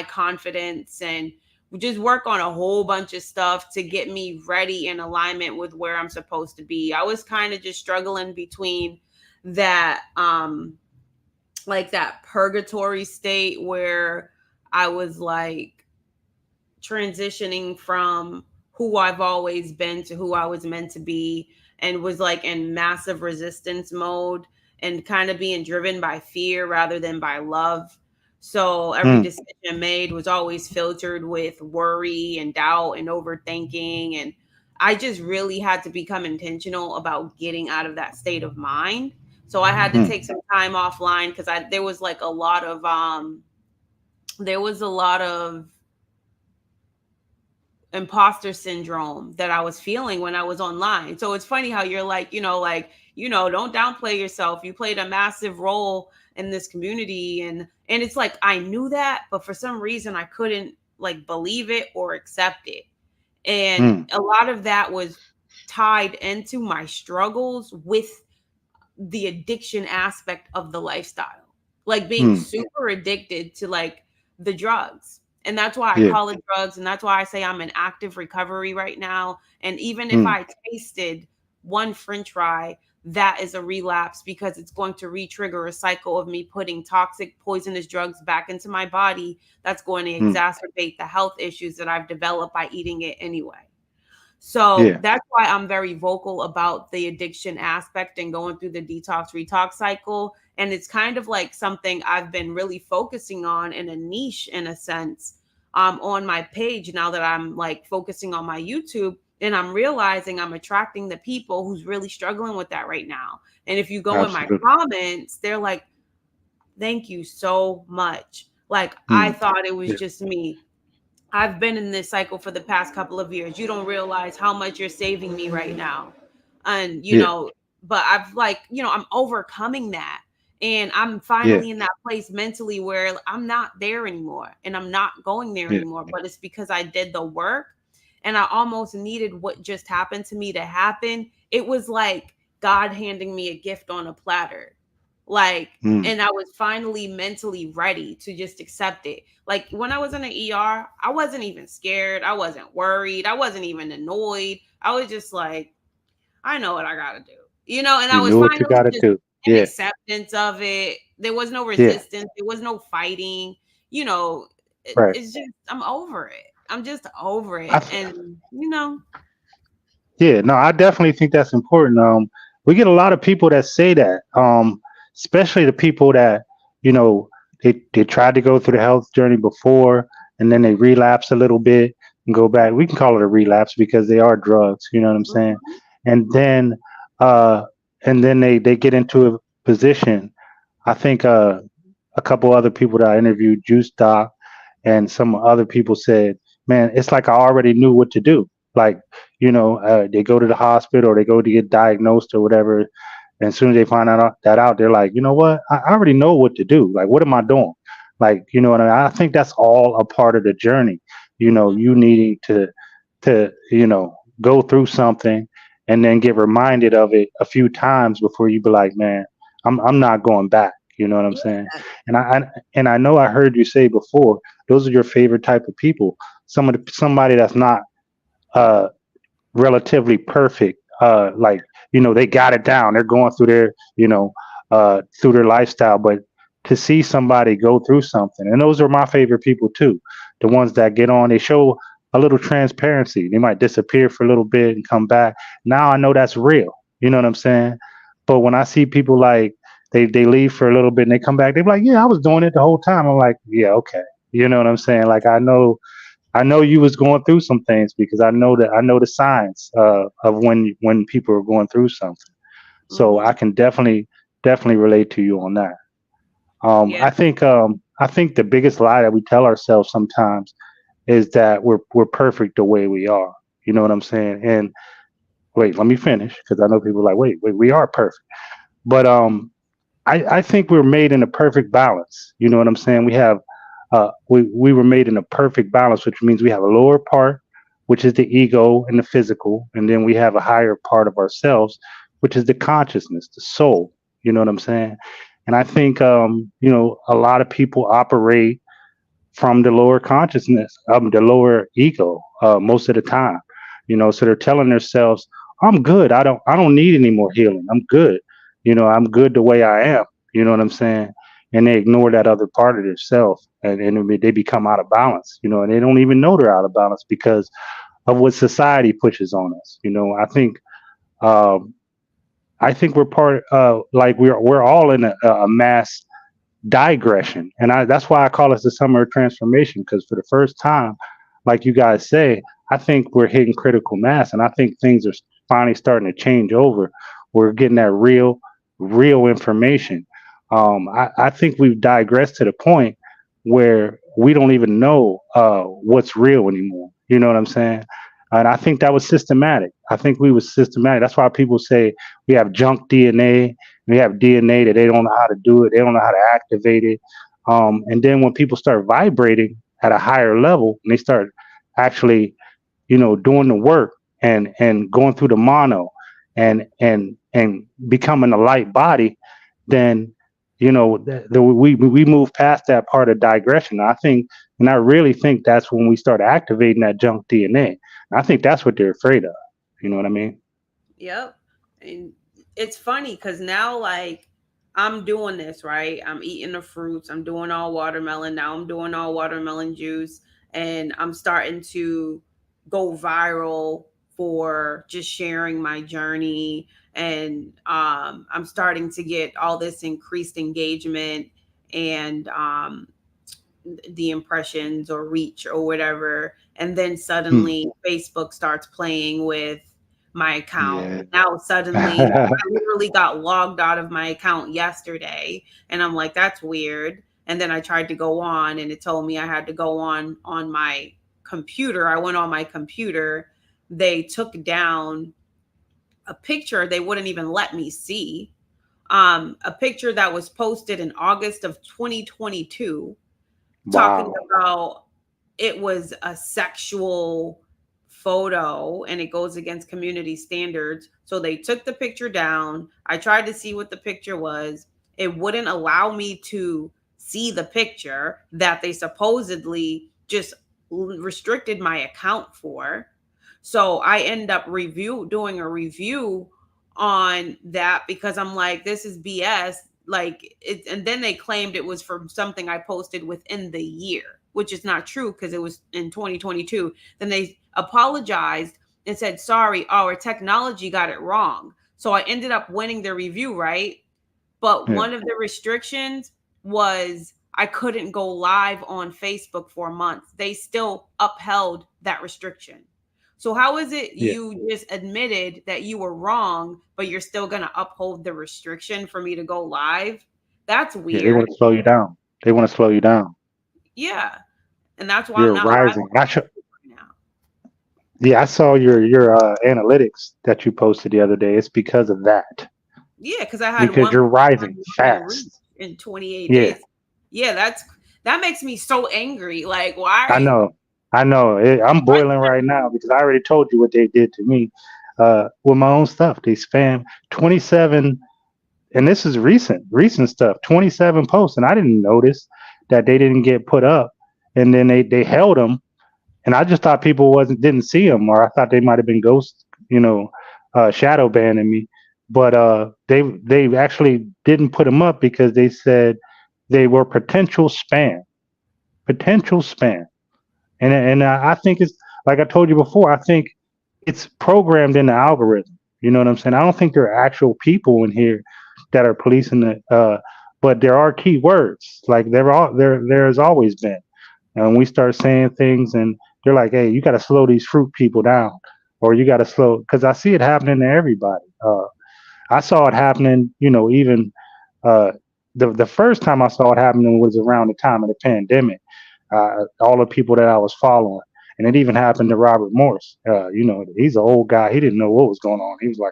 confidence and just work on a whole bunch of stuff to get me ready in alignment with where I'm supposed to be. I was kind of just struggling between that like that purgatory state where I was like transitioning from who I've always been to who I was meant to be, and was like in massive resistance mode and kind of being driven by fear rather than by love. So every Mm, decision made was always filtered with worry and doubt and overthinking. And I just really had to become intentional about getting out of that state of mind. So I had to mm, take some time offline because there was like a lot of imposter syndrome that I was feeling when I was online. So it's funny how you're like, don't downplay yourself. You played a massive role in this community, and it's like I knew that, but for some reason I couldn't like believe it or accept it. And mm, a lot of that was tied into my struggles with the addiction aspect of the lifestyle, like being mm. super addicted to like the drugs. And that's why I Yeah. call it drugs. And that's why I say I'm in active recovery right now. And even if Mm, I tasted one French fry, that is a relapse because it's going to re-trigger a cycle of me putting toxic, poisonous drugs back into my body. That's going to mm. exacerbate the health issues that I've developed by eating it anyway. So Yeah. that's why I'm very vocal about the addiction aspect and going through the detox retox cycle. And it's kind of like something I've been really focusing on in a niche, in a sense, on my page now that I'm like focusing on my YouTube. And I'm realizing I'm attracting the people who's really struggling with that right now. And if you go in my Absolutely. comments, they're like, thank you so much. Like, I Mm, thought it was yeah. just me. I've been in this cycle for the past couple of years. You don't realize how much you're saving me right now. And, Yeah. but I've like, I'm overcoming that. And I'm Yeah. finally in that place mentally where I'm not there anymore and I'm not going there Yeah. anymore. But it's because I did the work and I almost needed what just happened to me to happen. It was like God handing me a gift on a platter. Like, Mm, and I was finally mentally ready to just accept it. Like when I was in the ER, I wasn't even scared. I wasn't worried. I wasn't even annoyed. I was just like, I know what I got to do, and I you was knew what you finally got to just do. in Yeah. acceptance of it. There was no Yeah. resistance. There was no fighting. You know, Right. it's just, I'm over it. I'm just over I, it. th- And. yeah. No, I definitely think that's important. We get a lot of people that say that. Especially the people that you know they tried to go through the health journey before, and then they relapse a little bit and go back. We can call it a relapse because they are drugs. You know what I'm saying? Mhm. And then, uh, and then they get into a position I think a couple other people that I interviewed, Juice Doc, and some other people said, "Man, it's like I already knew what to do. Like, they go to the hospital or they go to get diagnosed or whatever, and as soon as they find out, they're like, you know what? I already know what to do. Like, what am I doing? Like, you know what I mean? I think that's all a part of the journey. Mhm. You needing to go through something and then get reminded of it a few times before you be like, man, I'm not going back. You know what I'm saying? Yeah. And I know I heard you say before, those are your favorite type of people. Somebody that's not uh relatively perfect. Like, they got it down. They're going through through their lifestyle. But to see somebody go through something, and those are my favorite people too. The ones that get on, they show a little transparency. They might disappear for a little bit and come back. Now I know that's real. You know what I'm saying? But when I see people like they leave for a little bit and they come back, they're like, yeah, I was doing it the whole time. I'm like, yeah, okay. You know what I'm saying? Like I know you was going through some things because I know the signs of when people are going through something. So I Mhm. can definitely relate to you on that. Yeah. I think the biggest lie that we tell ourselves sometimes is that we're perfect the way we are. You know what I'm saying? And wait, let me finish because I know people are like, wait, we are perfect. But I think we're made in a perfect balance. You know what I'm saying? We were made in a perfect balance, which means we have a lower part, which is the ego and the physical, and then we have a higher part of ourselves, which is the consciousness, the soul. You know what I'm saying? And I think a lot of people operate from the lower consciousness, the lower ego, most of the time. So they're telling themselves, "I'm good. I don't need any more healing. I'm good. I'm good the way I am." You know what I'm saying? And they ignore that other part of themselves, and they become out of balance. And they don't even know they're out of balance because of what society pushes on us. Um, I think we're like we're all in a mass digression. And that's why I call it the summer of transformation, because for the first time, like you guys say, I think we're hitting critical mass, and I think things are finally starting to change over. We're getting that real information. I think we've digressed to the point where we don't even know what's real anymore. You know what I'm saying? And I think that was systematic. I think we was systematic. That's why people say we have junk DNA. We have DNA that they don't know how to do it. They don't know how to activate it. And then when people start vibrating at a higher level, and they start actually, doing the work and going through the mono and becoming a light body, then we move past that part of digression. I think, and I really think that's when we start activating that junk DNA. I think that's what they're afraid of. You know what I mean? Yep. And it's funny because now, like, I'm doing this, right? I'm eating the fruits. I'm doing all watermelon. Now I'm doing all watermelon juice. And I'm starting to go viral for just sharing my journey. And I'm starting to get all this increased engagement and the impressions or reach or whatever. And then Hmm. suddenly Facebook starts playing with my account. Yeah. Now suddenly I literally got logged out of my account yesterday, and I'm like, that's weird. And then I tried to go on and it told me I had to go on my computer. I went on my computer. They took down a picture they wouldn't even let me see. A picture that was posted in August of 2022 talking Wow. about it was a sexual photo and it goes against community standards. So they took the picture down. I tried to see what the picture was. It wouldn't allow me to see the picture that they supposedly just restricted my account for. So I end up doing a review on that because I'm like, this is BS. Like it, and then they claimed it was from something I posted within the year, which is not true because it was in 2022. Then they apologized and said, sorry, our technology got it wrong. So I ended up winning the review, right? But Yeah. one of the restrictions was I couldn't go live on Facebook for a month. They still upheld that restriction. So how is it Yeah. you just admitted that you were wrong, but you're still going to uphold the restriction for me to go live? That's Yeah, they want weird. to slow you down. They want to slow you down. Yeah. And that's why I'm You're not rising. rising right now. Yeah, I saw your analytics that you posted the other day. It's because of that. Yeah, because I had Because you're 1.1 rising million reach fast. in 28 Yeah, days. Yeah, that makes me so angry. Like, why? I know. I know. I'm Why boiling right now because I already told you what they did to me with my own stuff. They spam 27, and this is recent stuff. 27 posts, and I didn't notice that they didn't get put up, and then they held them, and I just thought people wasn't didn't see them, or I thought they might have been ghost, shadow banning me. But they actually didn't put them up because they said they were potential spam. And I think it's like I told you before. I think it's programmed in the algorithm. You know what I'm saying? I don't think there are actual people in here that are policing it. But there are keywords. Like there has always been. And we start saying things, and they're like, "Hey, you got to slow these fruit people down, or you got to slow." Because I see it happening to everybody. I saw it happening. Even uh, the first time I saw it happening was around the time of the pandemic. All the people that I was following, and it even happened to Robert Morse. He's an old guy. He didn't know what was going on. He was like,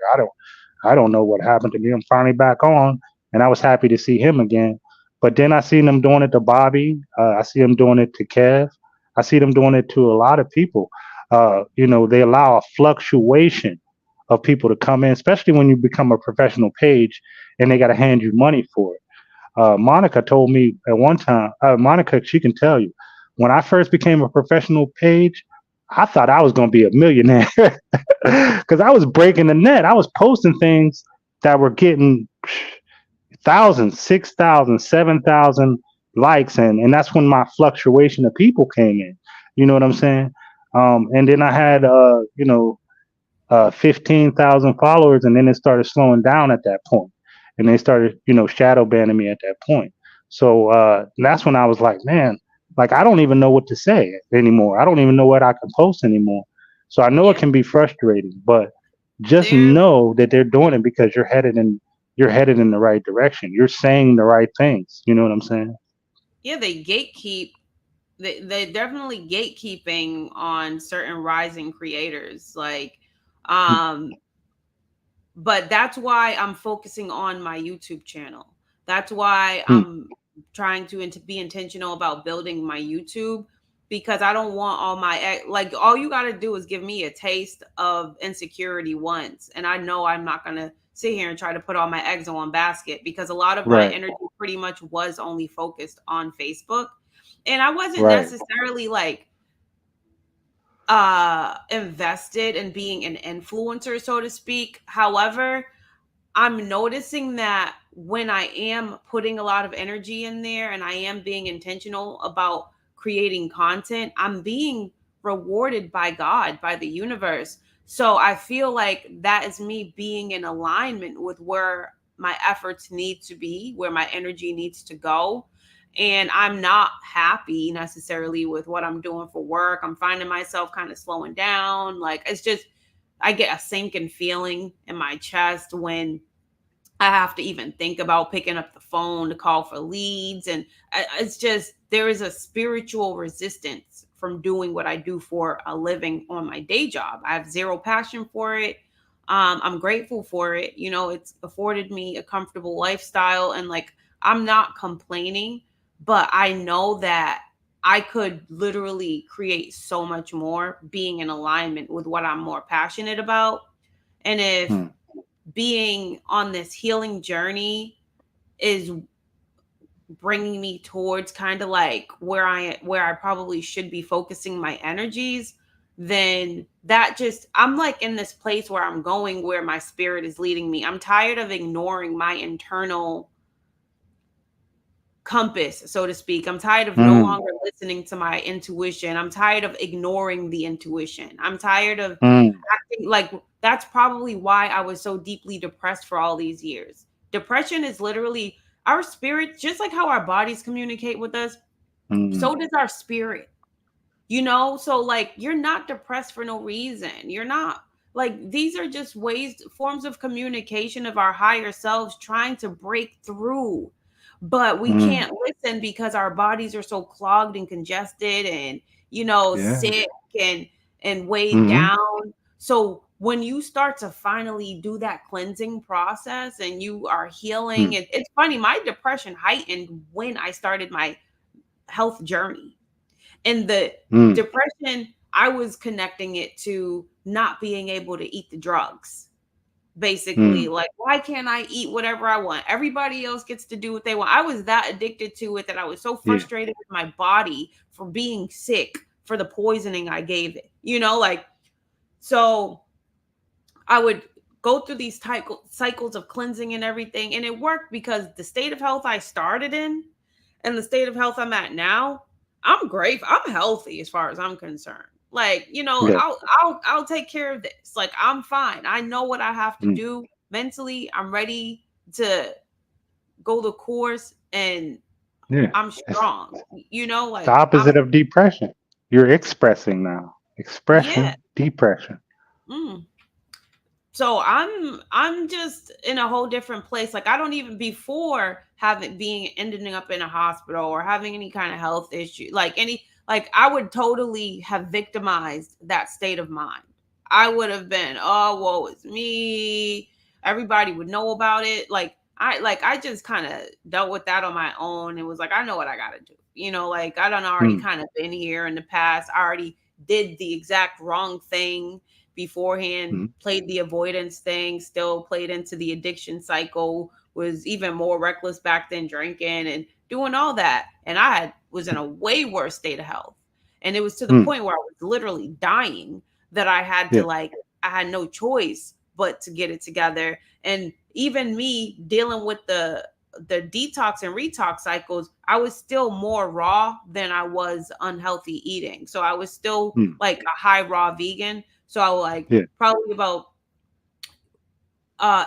I don't know what happened to me. I'm finally back on, and I was happy to see him again. But then I seen them doing it to Bobby. I see them doing it to Kev. I see them doing it to a lot of people. They allow a fluctuation of people to come in, especially when you become a professional page, and they got to hand you money for it. Monica told me at one time, Monica, she can tell you, when I first became a professional page, I thought I was going to be a millionaire because I was breaking the net. I was posting things that were getting thousands, 6,000, 7,000 likes. And that's when my fluctuation of people came in. You know what I'm saying? And then I had, 15,000 followers, and then it started slowing down at that point, and they started, shadow banning me at that point. So that's when I was like, man, like I don't even know what to say anymore. I don't even know what I can post anymore. So I know it Yeah. can be frustrating, but just They're know that they're doing it because you're headed in the right direction. You're saying the right things. You know what I'm saying? yeah, they gatekeep. They definitely gatekeeping on certain rising creators. Like, um, but that's why I'm focusing on my YouTube channel. That's why Mm, I'm trying to be intentional about building my YouTube, because I don't want all my like all you got to do is give me a taste of insecurity once, and I know I'm not going to sit here and try to put all my eggs in one basket, because a lot of my right, energy pretty much was only focused on Facebook, and I wasn't right. necessarily like invested in being an influencer, so to speak. However, I'm noticing that when I am putting a lot of energy in there and I am being intentional about creating content, I'm being rewarded by God, by the universe. So I feel like that is me being in alignment with where my efforts need to be, where my energy needs to go. And I'm not happy necessarily with what I'm doing for work. I'm finding myself kind of slowing down. Like, it's just, I get a sinking feeling in my chest when I have to even think about picking up the phone to call for leads. And it's just, there is a spiritual resistance from doing what I do for a living on my day job. I have zero passion for it. I'm grateful for it. It's afforded me a comfortable lifestyle, and like, I'm not complaining, but I know that I could literally create so much more being in alignment with what I'm more passionate about. And if Mm, being on this healing journey is bringing me towards kind of like where I probably should be focusing my energies, then that just, I'm like in this place where I'm going where my spirit is leading me. I'm tired of ignoring my internal compass, so to speak. I'm tired of no mm, longer listening to my intuition. I'm tired of ignoring the intuition. I'm tired of mm, acting like, that's probably why I was so deeply depressed for all these years. Depression is literally our spirit, just like how our bodies communicate with us, mm. so does our spirit. So like, you're not depressed for no reason. You're not, like, these are just ways, forms of communication of our higher selves trying to break through. but we Mm. can't listen because our bodies are so clogged and congested and, you know, Yeah. sick and weighed Hmm. down. So when you start to finally do that cleansing process and you are healing, Mm. it's funny, my depression heightened when I started my health journey. And the Mm. depression, I was connecting it to not being able to eat the drugs. Basically, Mm. like, why can't I eat whatever I want? Everybody else gets to do what they want. I was that addicted to it that I was so Yeah. frustrated with my body for being sick for the poisoning I gave it. You know, like, so I would go through these cycles of cleansing and everything. And it worked because the state of health I started in and the state of health I'm at now, I'm great. I'm healthy as far as I'm concerned. Like, you know, Yeah. I'll take care of this. Like, I'm fine. I know what I have to Mm. do mentally. I'm ready to go the course and Yeah. I'm It's strong. You know, the like I'm opposite of depression. You're expressing now. yeah. Expression, depression. Mm. So I'm just in a whole different place. Like I don't even before having being ending up in a hospital or having any kind of health issue, like I would totally have victimized that state of mind. I would have been, oh, woe is me. Everybody would know about it. Like I just kind of dealt with that on my own and was like, I know what I gotta do. You know, like I done already Mm. kind of been here in the past. I already did the exact wrong thing beforehand, Mm. played the avoidance thing, still played into the addiction cycle, was even more reckless back then, drinking and doing all that. And was in a way worse state of health. And it was to the Mm. point where I was literally dying that I had to Yeah. like, I had no choice but to get it together. And even me dealing with the detox and retox cycles, I was still more raw than I was unhealthy eating. So I was still Mm. like a high raw vegan. So I like Yeah. probably about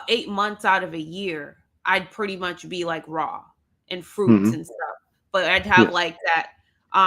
8 months out of a year, I'd pretty much be like raw and fruits Hmm. and stuff. But I'd have Yes. like that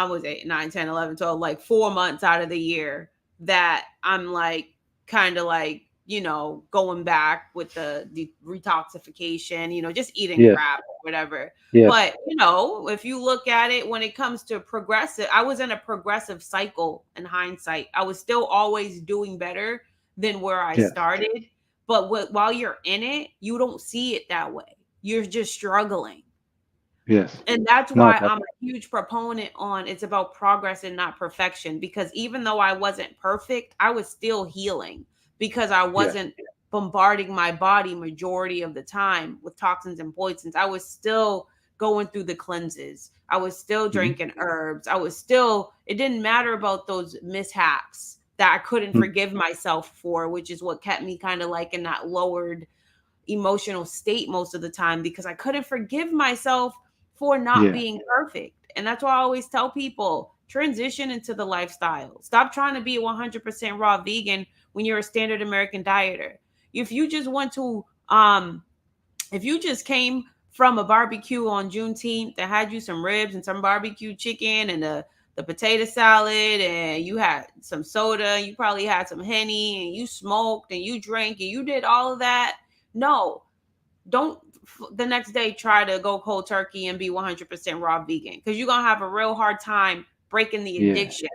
was 8, 9, 10, 11, 12, like 4 months out of the year that I'm like kind of like, you know, going back with the detoxification, you know, just eating Yes. crap or whatever. Yes. But, you know, if you look at it when it comes to progressive, I was in a progressive cycle in hindsight. I was still always doing better than where I Yes. started. But while you're in it, you don't see it that way. You're just struggling. Yes. And that's No. why I'm a huge proponent on it's about progress and not perfection. Because even though I wasn't perfect, I was still healing because I Yes. wasn't bombarding my body majority of the time with toxins and poisons. I was still going through the cleanses. I was still Hmm. drinking herbs. It didn't matter about those mishaps that I couldn't Mm. forgive myself for, which is what kept me kind of like in that lowered emotional state most of the time because I couldn't forgive myself for not Yeah. being perfect. And that's why I always tell people transition into the lifestyle. Stop trying to be a 100% raw vegan when you're a standard American dieter. If you just want to, if you just came from a barbecue on Juneteenth that had you some ribs and some barbecue chicken and the potato salad and you had some soda, you probably had some Henny and you smoked and you drank and you did all of that. No, don't the next day try to go cold turkey and be 100% raw vegan because you're going to have a real hard time breaking the Yeah. addiction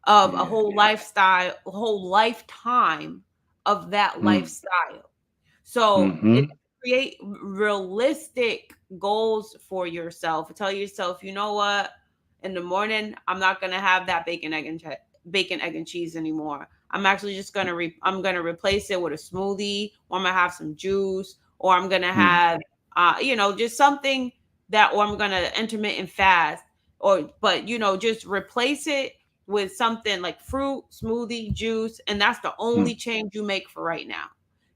of a Yeah. whole lifestyle, a whole lifetime of that Mm. lifestyle. So Hmm. create realistic goals for yourself. Tell yourself, you know what? In the morning, I'm not gonna have that bacon, egg, and cheese anymore. I'm actually just gonna I'm gonna replace it with a smoothie, or I'm gonna have some juice, or I'm gonna Mm. have you know, just something that, or I'm gonna intermittent fast, but you know, just replace it with something like fruit, smoothie, juice, and that's the Mm. only change you make for right now.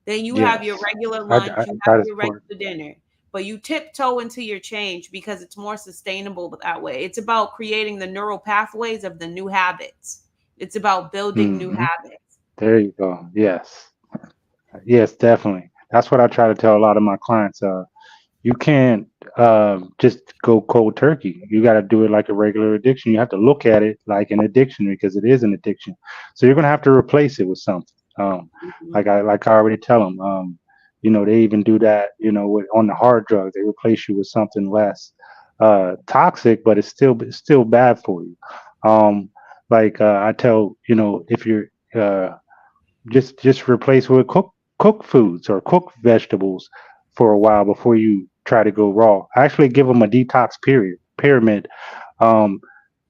Then you have your Yes. regular lunch, you have That is your important. regular dinner, but you tiptoe into your change because it's more sustainable that way. It's about creating the neural pathways of the new habits. It's about building new Hmm. habits. There you go. Yes. Yes, definitely. That's what I try to tell a lot of my clients. You can't just go cold turkey. You got to do it like a regular addiction. You have to look at it like an addiction because it is an addiction. So you're gonna have to replace it with something. Mhm. Like I already tell them. They even do that, on the hard drugs. They replace you with something less toxic, but it's still bad for you. Um, like I tell, if you're just replace with cooked foods or cooked vegetables for a while before you try to go raw. I actually give them a detox pyramid, um,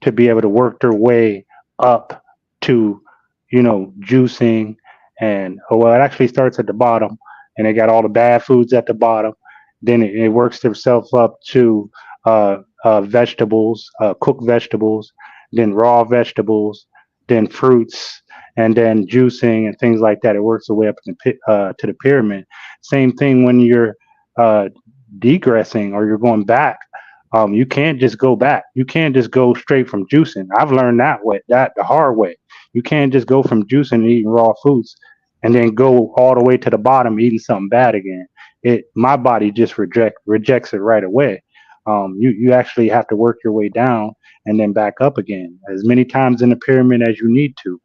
to be able to work their way up to, juicing. And well, it actually starts at the bottom, and they got all the bad foods at the bottom. Then it works itself up to vegetables, cooked vegetables, then raw vegetables, then fruits, and then juicing and things like that. It works the way up to the pyramid. Same thing when you're uh, degressing or you're going back. You can't just go back. You can't just go straight from juicing. I've learned that the hard way. You can't just go from juicing and eating raw foods and then go all the way to the bottom eating something bad again. My body just rejects it right away. You actually have to work your way down and then back up again as many times in the pyramid as you need to,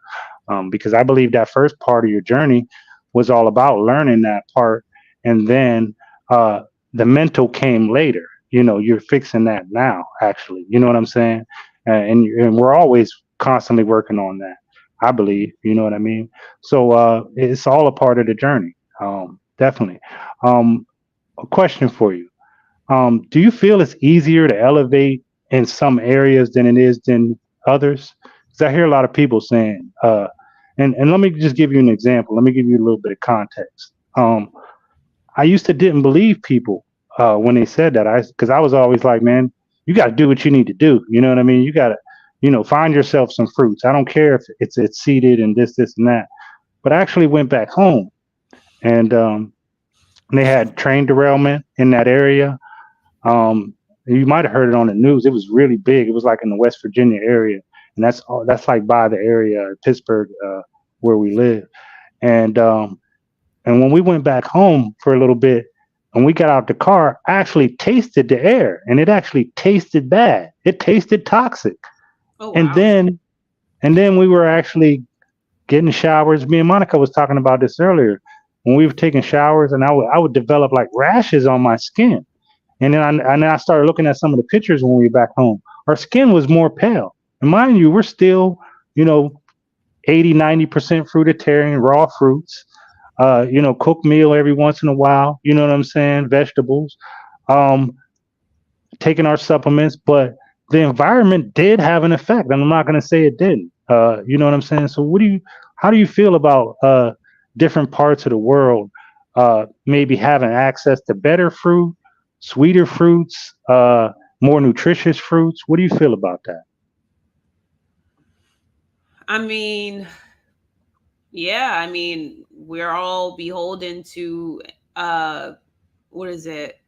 because I believe that first part of your journey was all about learning that part, and then uh, the mental came later. You're fixing that now, actually. You know what I'm saying? And we're always constantly working on that. I believe. You know what I mean? So it's all a part of the journey. Definitely. Um, a question for you. Do you feel it's easier to elevate in some areas than it is than others? Because I hear a lot of people saying, and let me just give you an example. Let me give you a little bit of context. I used to didn't believe people when they said that. Because I was always like, man, you got to do what you need to do. You know what I mean? You got to, find yourself some fruits. I don't care if it's seeded and this and that. But I actually went back home, and they had train derailment in that area. You might have heard it on the news. It was really big. It was like in the West Virginia area, and that's like by the area Pittsburgh, where we live. And when we went back home for a little bit, and we got out the car, I actually tasted the air, and it actually tasted bad. It tasted toxic. Oh And wow. then we were actually getting showers. Me and Monica was talking about this earlier. When we were taking showers, and I would develop like rashes on my skin. And then I started looking at some of the pictures when we were back home. Our skin was more pale. And mind you, we're still, you know, 80, 90% fruitarian, raw fruits, cooked meal every once in a while, you know what I'm saying? Vegetables, um, taking our supplements, but the environment did have an effect. And I'm not going to say it didn't. You know what I'm saying? So how do you feel about different parts of the world maybe having access to better fruit, sweeter fruits, more nutritious fruits? What do you feel about that? I mean, yeah, I mean, we're all beholden to uh what is it?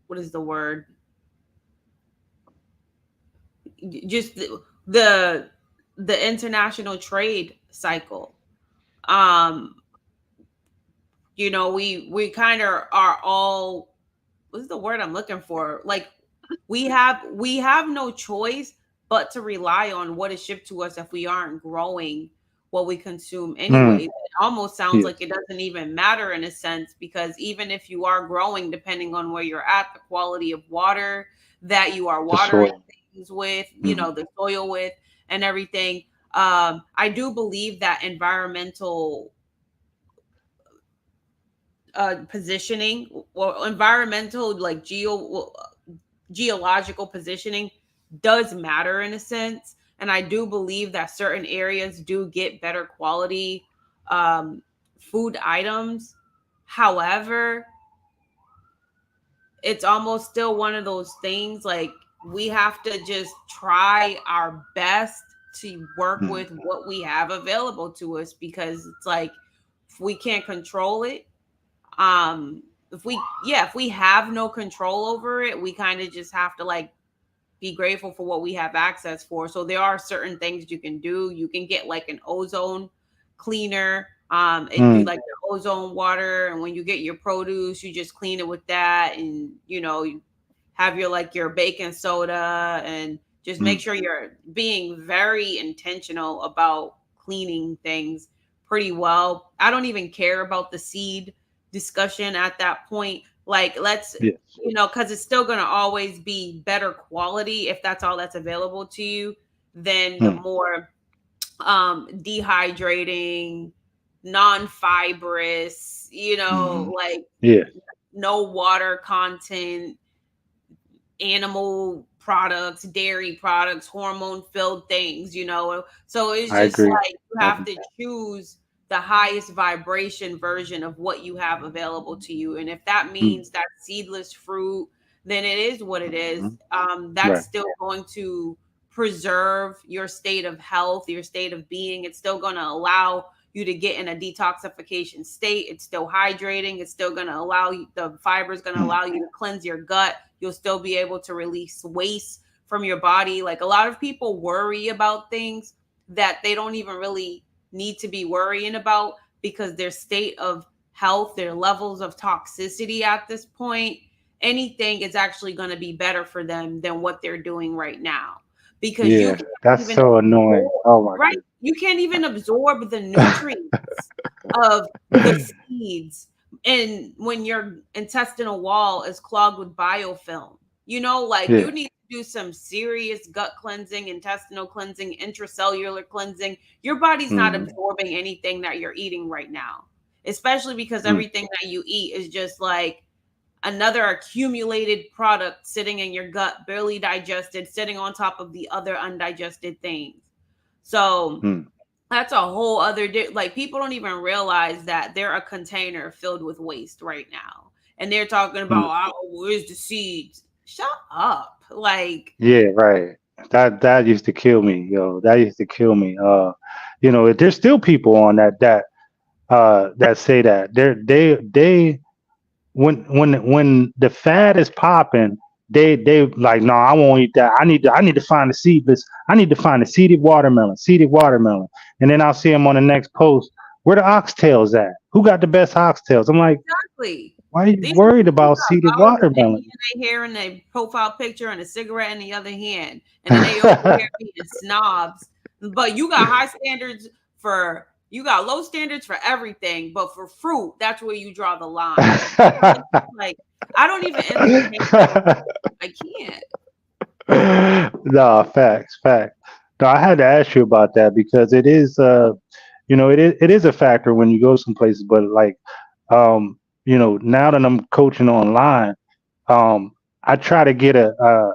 What is the word? Just the the international trade cycle. Um, we kind of are all, what's the word I'm looking for? Like we have no choice but to rely on what is shipped to us if we aren't growing what we consume anyway. Mm, It almost sounds like yes, it doesn't even matter in a sense, because even if you are growing, depending on where you're at, the quality of water that you are the watering soil. things with, Hmm. the soil with, and everything. I do believe that environmental positioning, or environmental, like geological positioning, does matter in a sense. And I do believe that certain areas do get better quality um, food items. However, it's almost still one of those things, like we have to just try our best to work Hmm. with what we have available to us, because it's like if we can't control it, um if we have no control over it, we kind of just have to like be grateful for what we have access for. So there are certain things you can do. You can get like an ozone cleaner, and do Mm, like the ozone water, and when you get your produce, you just clean it with that, and you have your like your baking soda, and just make mm, sure you're being very intentional about cleaning things pretty well. I don't even care about the seed discussion at that point. Like, let's, Yes. because it's still going to always be better quality if that's all that's available to you than the Hmm. more dehydrating, non-fibrous, Hmm. like Yeah. no water content, animal products, dairy products, hormone filled things, So it's I just agree. like you have to choose the highest vibration version of what you have available to you. And if that Mm. means that seedless fruit, then it is what it is. Mhm. That's Right. still going to preserve your state of health, your state of being. It's still going to allow you to get in a detoxification state. It's still hydrating. It's still going to allow you, the fiber is going to Mm. allow you to cleanse your gut. You'll still be able to release waste from your body. Like, a lot of people worry about things that they don't even really need to be worrying about, because their state of health, their levels of toxicity at this point, anything is actually going to be better for them than what they're doing right now. Because you Yeah. can't That's even so annoying. absorb, Oh my right? goodness. You can't even absorb the nutrients of the seeds, and when your intestinal wall is clogged with biofilm, like, you Yeah. need to do some serious gut cleansing, intestinal cleansing, intracellular cleansing. Your body's not Mm. absorbing anything that you're eating right now, especially because Mm. everything that you eat is just like another accumulated product sitting in your gut, barely digested, sitting on top of the other undigested things. So Mm. that's a whole other like, people don't even realize that they're a container filled with waste right now, and they're talking Mm. about, oh, where's the seeds? Shut up. Like, Yeah. Right. That used to kill me, yo. That used to kill me. There's still people on that say that they when the fad is popping, they like, no, I won't eat that. I need to find the seedless. I need to find the seeded watermelon. And then I'll see them on the next post. Where the oxtails at? Who got the best oxtails? I'm like, exactly. why are you These are worried people who about got seeded bottles of watermelon? Henny in their hair and their profile picture and a cigarette in the other hand, and then they over here being snobs. But you got high standards for, you got low standards for everything, but for fruit, that's where you draw the line. Like, I don't even entertain that. I can't. No, facts. No, I had to ask you about that because it is, it is a factor when you go some places. But like, now that I'm coaching online, um, I try to get I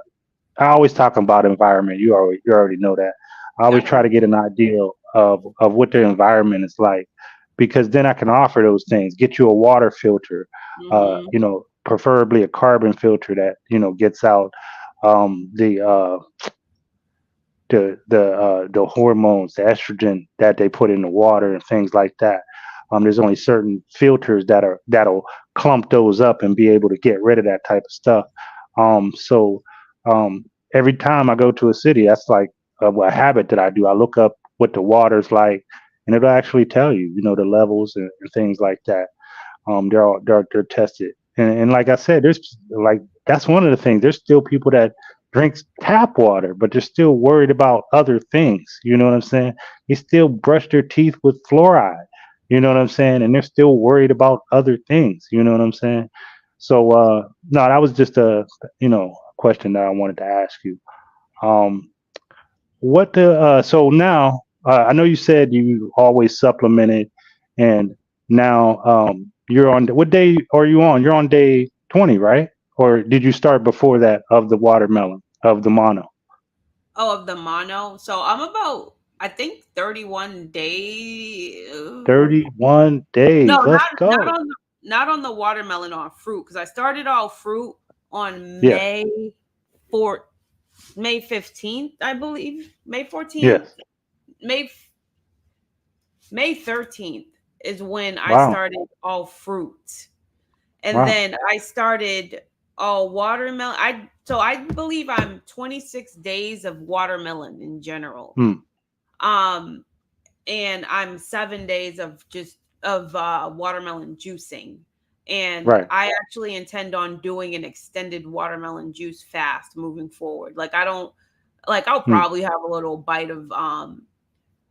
always talk about environment. You already know that. I always I try do. to get an idea of what the environment is like, because then I can offer those things. Get you a water filter, Mm-hmm. preferably a carbon filter that gets out the the hormones, the estrogen that they put in the water and things like that. There's only certain filters that'll clump those up and be able to get rid of that type of stuff. So every time I go to a city, that's like a habit that I do. I look up what the water's like, and it'll actually tell you, the levels and things like that. They're tested, and like I said, there's like that's one of the things. There's still people that drinks tap water, but they're still worried about other things. You know what I'm saying? They still brush their teeth with fluoride. You know what I'm saying? And they're still worried about other things. You know what I'm saying? So no, that was just a question that I wanted to ask you. Um, what the so now I know you said you always supplemented, and now you're on what day are you on? You're on day 20, right? Or did you start before that of the watermelon of the mono? Oh, of the mono. So I'm about, I think, 31 days. 31 No, days. Let's not go. on the, not on the watermelon, on fruit, because I started off fruit on Yes. May 4th, May 15th, I believe. May 14th, Yes. May May 13th is when I Wow. started all fruit. And Wow. then I started all watermelon. I believe I'm 26 days of watermelon in general. Hmm. Um and I'm 7 days of just of watermelon juicing. And Right. I actually intend on doing an extended watermelon juice fast moving forward. Like, I don't, like, I'll Hmm. probably have a little bite of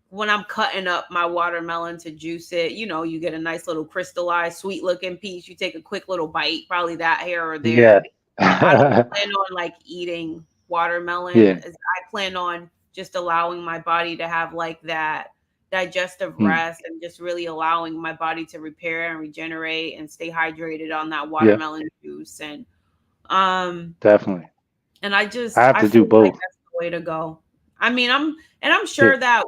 when I'm cutting up my watermelon to juice it, you get a nice little crystallized, sweet looking piece. You take a quick little bite, probably that here or Yeah. there. I don't plan on like eating watermelon. Yeah. As I plan on just allowing my body to have like that digestive Mm. rest and just really allowing my body to repair and regenerate and stay hydrated on that Yeah. watermelon juice. Um Definitely. I have I to do feel like both. that's the way to go. I mean, I'm Yeah. sure that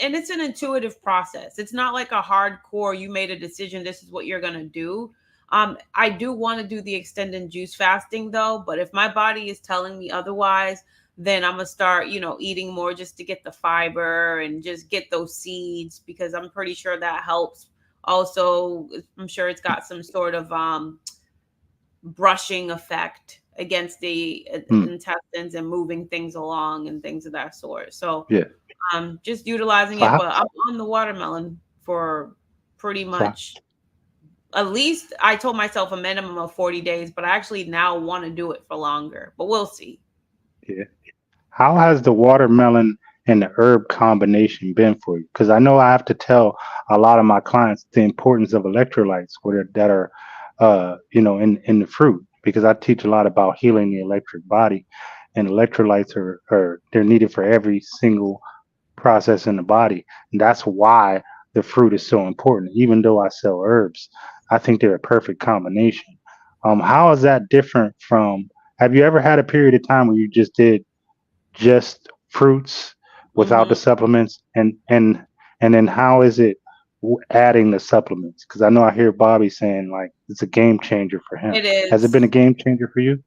and it's an intuitive process. It's not like a hardcore you made a decision this is what you're going to do. I do want to do the extended juice fasting though, but if my body is telling me otherwise, then I'm going to start, eating more just to get the fiber and just get those seeds because I'm pretty sure that helps. Also, I'm sure it's got some sort of brushing effect against the Mm. intestines and moving things along and things of that sort. So Yeah. just utilizing So it, how, but I'm on the watermelon for pretty so much at least I told myself a minimum of 40 days, but I actually now want to do it for longer, but we'll see. yeah. How has the watermelon and the herb combination been for you? Because I know I have to tell a lot of my clients the importance of electrolytes that are, in the fruit. Because I teach a lot about healing the electric body, and electrolytes are they're needed for every single process in the body. And that's why the fruit is so important. Even though I sell herbs, I think they're a perfect combination. How is that different from? Have you ever had a period of time where you just did just fruits without the Hmm. supplements, and then how is it adding the supplements? Because I know I hear Bobby saying like it's a game changer for him. It Has it been a is. game changer for you?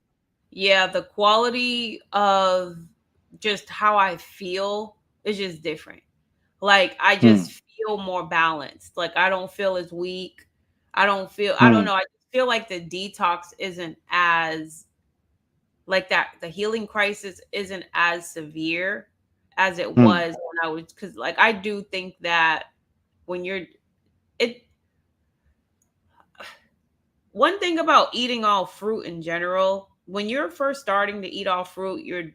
Yeah, the quality of just how I feel is just different. Like I Hmm. just feel more balanced. Like I don't feel as weak. I don't Hmm. know. I just feel like the detox isn't as like that the healing crisis isn't as severe as it Hmm. was when I was cuz like I do think that when you're it one thing about eating all fruit in general, when you're first starting to eat all fruit, you're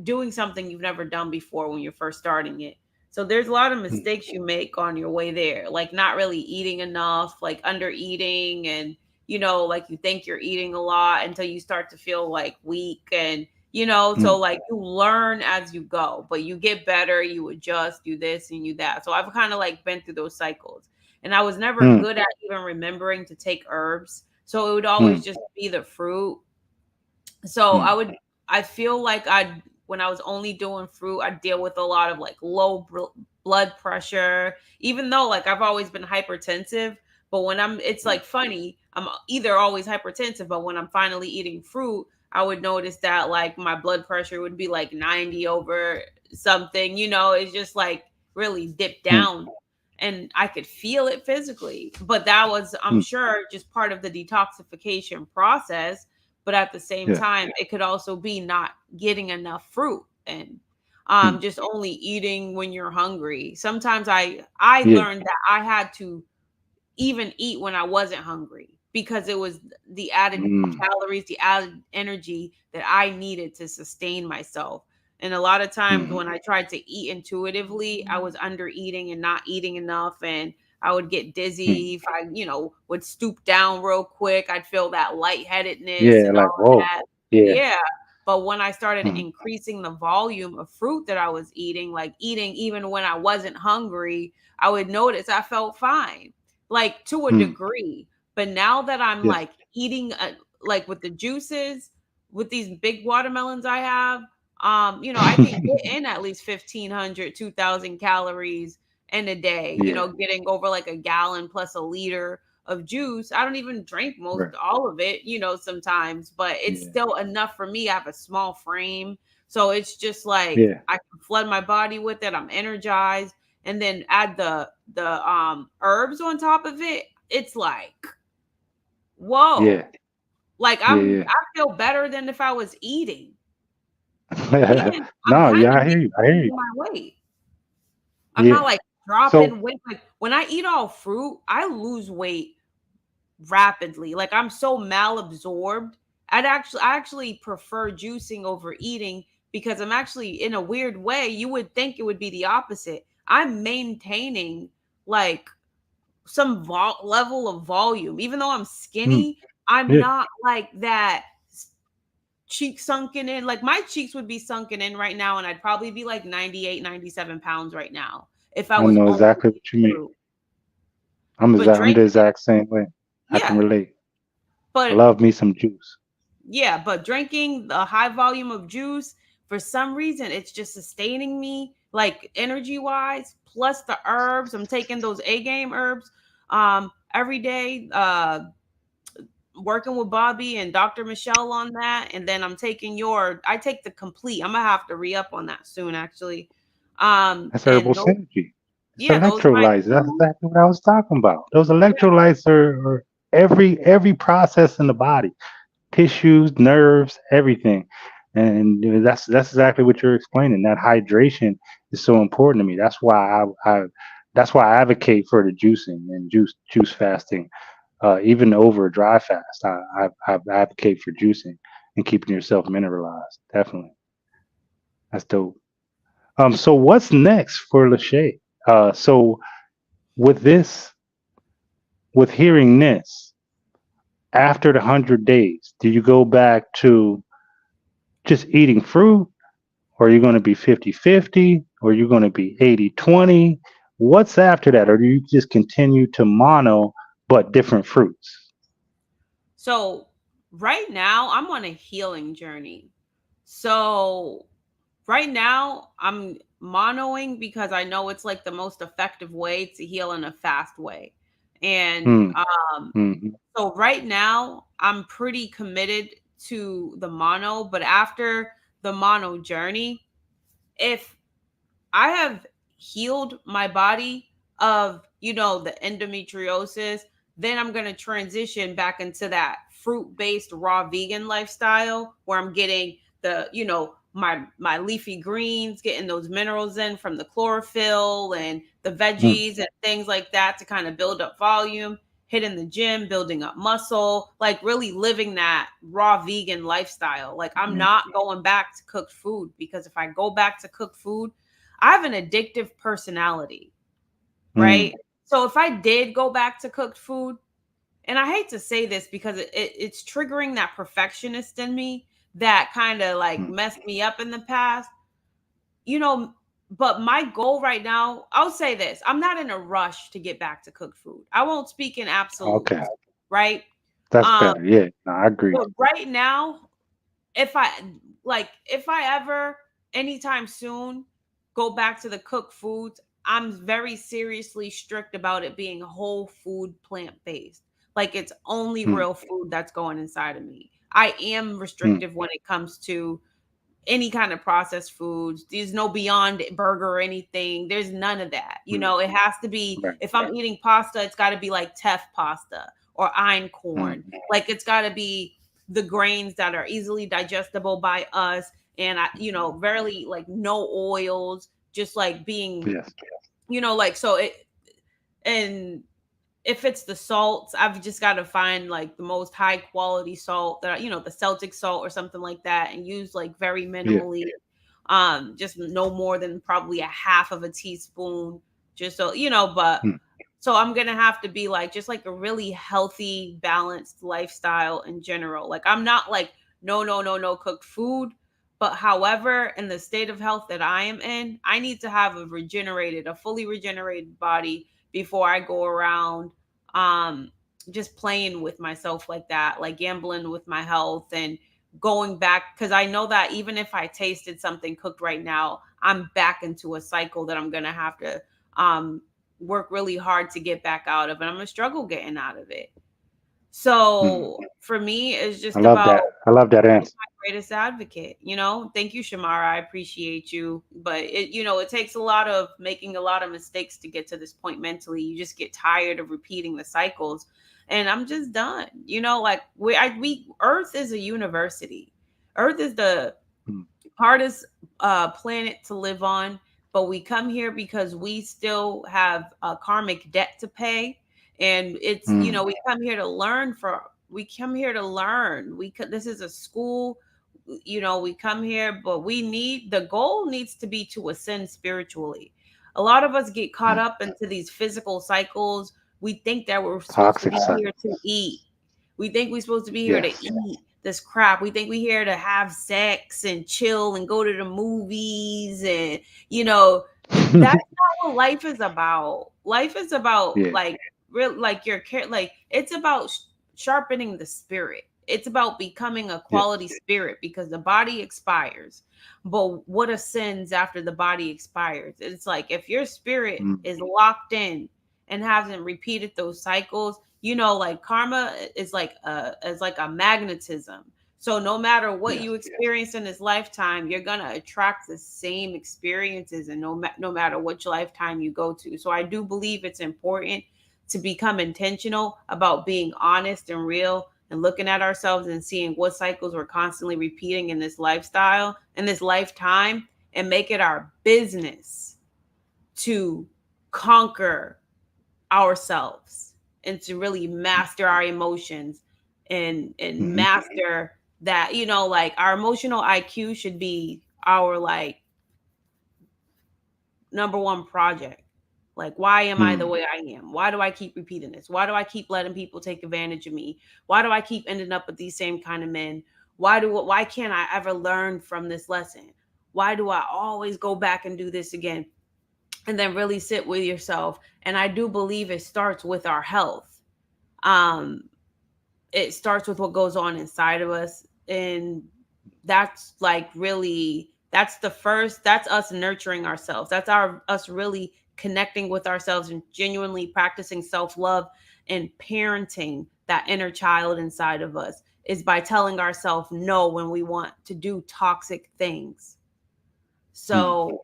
doing something you've never done before when you're first starting it. So there's a lot of Hmm. mistakes you make on your way there, like not really eating enough, like under eating and like you think you're eating a lot until you start to feel like weak and Hmm. so like you learn as you go, but you get better, you adjust, you this and you that. So I've kind of like been through those cycles. And I was never Hmm. good at even remembering to take herbs. So it would always Hmm. just be the fruit. So Hmm. I feel like when I was only doing fruit, I deal with a lot of like blood pressure, even though like I've always been hypertensive. But when it's like funny, I'm either always hypertensive, but when I'm finally eating fruit, I would notice that like my blood pressure would be like 90 over something, it's just like really dipped Hmm. down. And I could feel it physically. But that was, I'm Hmm. sure, just part of the detoxification process, but at the same Yeah. time it could also be not getting enough fruit and Hmm. just only eating when you're hungry. Sometimes I Yeah. learned that I had to even eat when I wasn't hungry because it was the added Hmm. calories, the added energy that I needed to sustain myself. And a lot of times Hmm. when I tried to eat intuitively, I was under eating and not eating enough. And I would get Hmm. dizzy if I, would stoop down real quick. I'd feel that lightheadedness Yeah. and all Like of whoa. that. Yeah. Yeah. But when I started Hmm. increasing the volume of fruit that I was eating, like eating even when I wasn't hungry, I would notice I felt fine like to a Hmm. degree. But now that I'm Yes. like eating, like with the juices, with these big watermelons I have, I can get in at least 1,500, 2,000 calories in a day, Yeah. getting over like a gallon plus a liter of juice. I don't even drink most Right. all of it, sometimes, but it's Yeah. still enough for me. I have a small frame. So it's just like Yeah. I can flood my body with it. I'm energized and then add the herbs on top of it, it's like, Yeah. whoa. Like Yeah. I feel better than if I was eating. Yeah. Even I'm No. kind Yeah. of I hear you. I hear you. losing my weight. I'm not Yeah. like So. dropping weight. Like when I eat all fruit, I lose weight rapidly. Like I'm so malabsorbed. I actually prefer juicing over eating because I'm actually in a weird way. You would think it would be the opposite. I'm maintaining like some level of volume. Even though I'm Mm, skinny, I'm yeah. not like that cheek sunken in. Like my cheeks would be sunken in right now, and I'd probably be like 98, 97 pounds right now if I I was know only exactly eating what you mean. fruit. But I'm the drinking, exact same way. I can yeah, relate. I but love me some juice. yeah, but drinking a high volume of juice, for some reason, it's just sustaining me, like energy wise. Plus the herbs, I'm taking those A game herbs every day. Working with Bobby and Dr. Michelle on that, and then I take the complete. I'm gonna have to re up on that soon, actually. That's herbal And those, synergy. It's yeah, those my electrolytes. That's two. exactly what I was talking about. Those Yeah, electrolytes are every process in the body, tissues, nerves, everything. And that's exactly what you're explaining. That hydration is so important to me. That's why I advocate for the juicing and juice fasting, even over a dry fast. I advocate for juicing and keeping yourself mineralized. Definitely, that's dope. So what's next for Lachey? So with this, with hearing this, after the 100 days, do you go back to just eating fruit? Or are you going to be 50-50? Or are you going to be 80-20? What's after that? Or do you just continue to mono but different fruits? so right now I'm on a healing journey. So right now I'm monoing because I know it's like the most effective way to heal in a fast way. And Mm, mm, so right now I'm pretty committed to the mono, but after the mono journey, if I have healed my body of, the endometriosis, then I'm going to transition back into that fruit-based raw vegan lifestyle where I'm getting my leafy greens, getting those minerals in from the chlorophyll and the mm, veggies and things like that to kind of build up volume, hitting the gym, building up muscle, like really living that raw vegan lifestyle. Like I'm mm, not going back to cooked food because if I go back to cooked food, I have an addictive personality, right? mm, So if I did go back to cooked food, and I hate to say this because it's triggering that perfectionist in me that kind of like mm. messed me up in the past, you know. But my goal right now, I'll say this: I'm not in a rush to get back to cooked food. I won't speak in Okay, absolutes, right? that's Um, better. Yeah, no, I agree. but right now, if I if I ever anytime soon go back to the cooked foods, I'm very seriously strict about it being whole food plant based. Like it's only Mm, real food that's going inside of me. I am mm, restrictive when it comes to any kind of processed foods. There's no Beyond Burger or anything. There's none of that. mm, It has to be, right. if I'm eating pasta, it's got to be like teff pasta or einkorn. Mm, Like it's got to be the grains that are easily digestible by us. And very like no oils, just like being, yes. like so it and if it's the salts, I've just got to find like the most high quality salt that the Celtic salt or something like that, and use like very Yeah. minimally, just no more than probably a half of a teaspoon, just so But Mm, so I'm gonna have to be like just like a really healthy, balanced lifestyle in general. Like I'm not like no, no, no, no cooked food. But however, in the state of health that I am in, I need to have a fully regenerated body before I go around um just playing with myself like that, like gambling with my health and going back, because I know that even if I tasted something cooked right now, I'm back into a cycle that I'm gonna have to um work really hard to get back out of, and I'm gonna struggle getting out of it. mm. So for me, it's I just love about that. I love that answer. greatest advocate. Thank you, Shamara. I appreciate you. But it takes a lot of making a lot of mistakes to get to this point mentally. You just get tired of repeating the cycles. And I'm just done. Like Earth is a university. Earth is the Mm, hardest planet to live on, but we come here because we still have a karmic debt to pay, and it's mm, we come here to learn. This is a school. We come here, but the goal needs to be to ascend spiritually. A lot of us get caught up into these physical cycles. We think that we're supposed to Toxic be cycle. here to eat. We think we're supposed to be here Yes. to eat this crap. We think we're here to have sex and chill and go to the movies. And, you know, that's not what life is about. Life is about Yeah. like real, like your care, like it's about sharpening the spirit. It's about becoming a quality spirit because the body expires. But what ascends after the body expires? It's like if your spirit is locked in and hasn't repeated those cycles, you know, like karma is like a magnetism. So no matter what you experience in this lifetime, you're gonna attract the same experiences, and no matter which lifetime you go to. So I do believe it's important to become intentional about being honest and real and looking at ourselves and seeing what cycles we're constantly repeating in this lifestyle, in this lifetime, and make it our business to conquer ourselves and to really master our emotions and master that, you know, like our emotional IQ should be our like number one project. Like, why am I the way I am? Why do I keep repeating this? Why do I keep letting people take advantage of me? Why do I keep ending up with these same kind of men? Why can't I ever learn from this lesson? Why do I always go back and do this again? And then really sit with yourself. And I do believe it starts with our health. It starts with what goes on inside of us. And that's like really, that's us nurturing ourselves. That's us really connecting with ourselves and genuinely practicing self-love and parenting that inner child inside of us is by telling ourselves no when we want to do toxic things. So,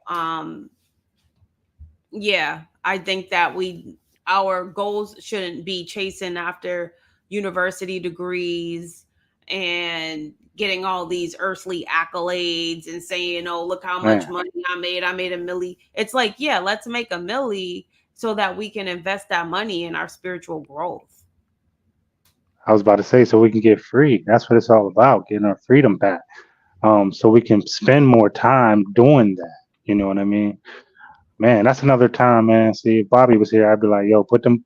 yeah, I think that our goals shouldn't be chasing after university degrees and getting all these earthly accolades and saying, oh, look how much money I made. I made $1 million. It's like, yeah, let's make $1 million so that we can invest that money in our spiritual growth. I was about to say, so we can get free. That's what it's all about, getting our freedom back. So we can spend more time doing that. You know what I mean? Man, that's another time, man. See, if Bobby was here, I'd be like, yo, put them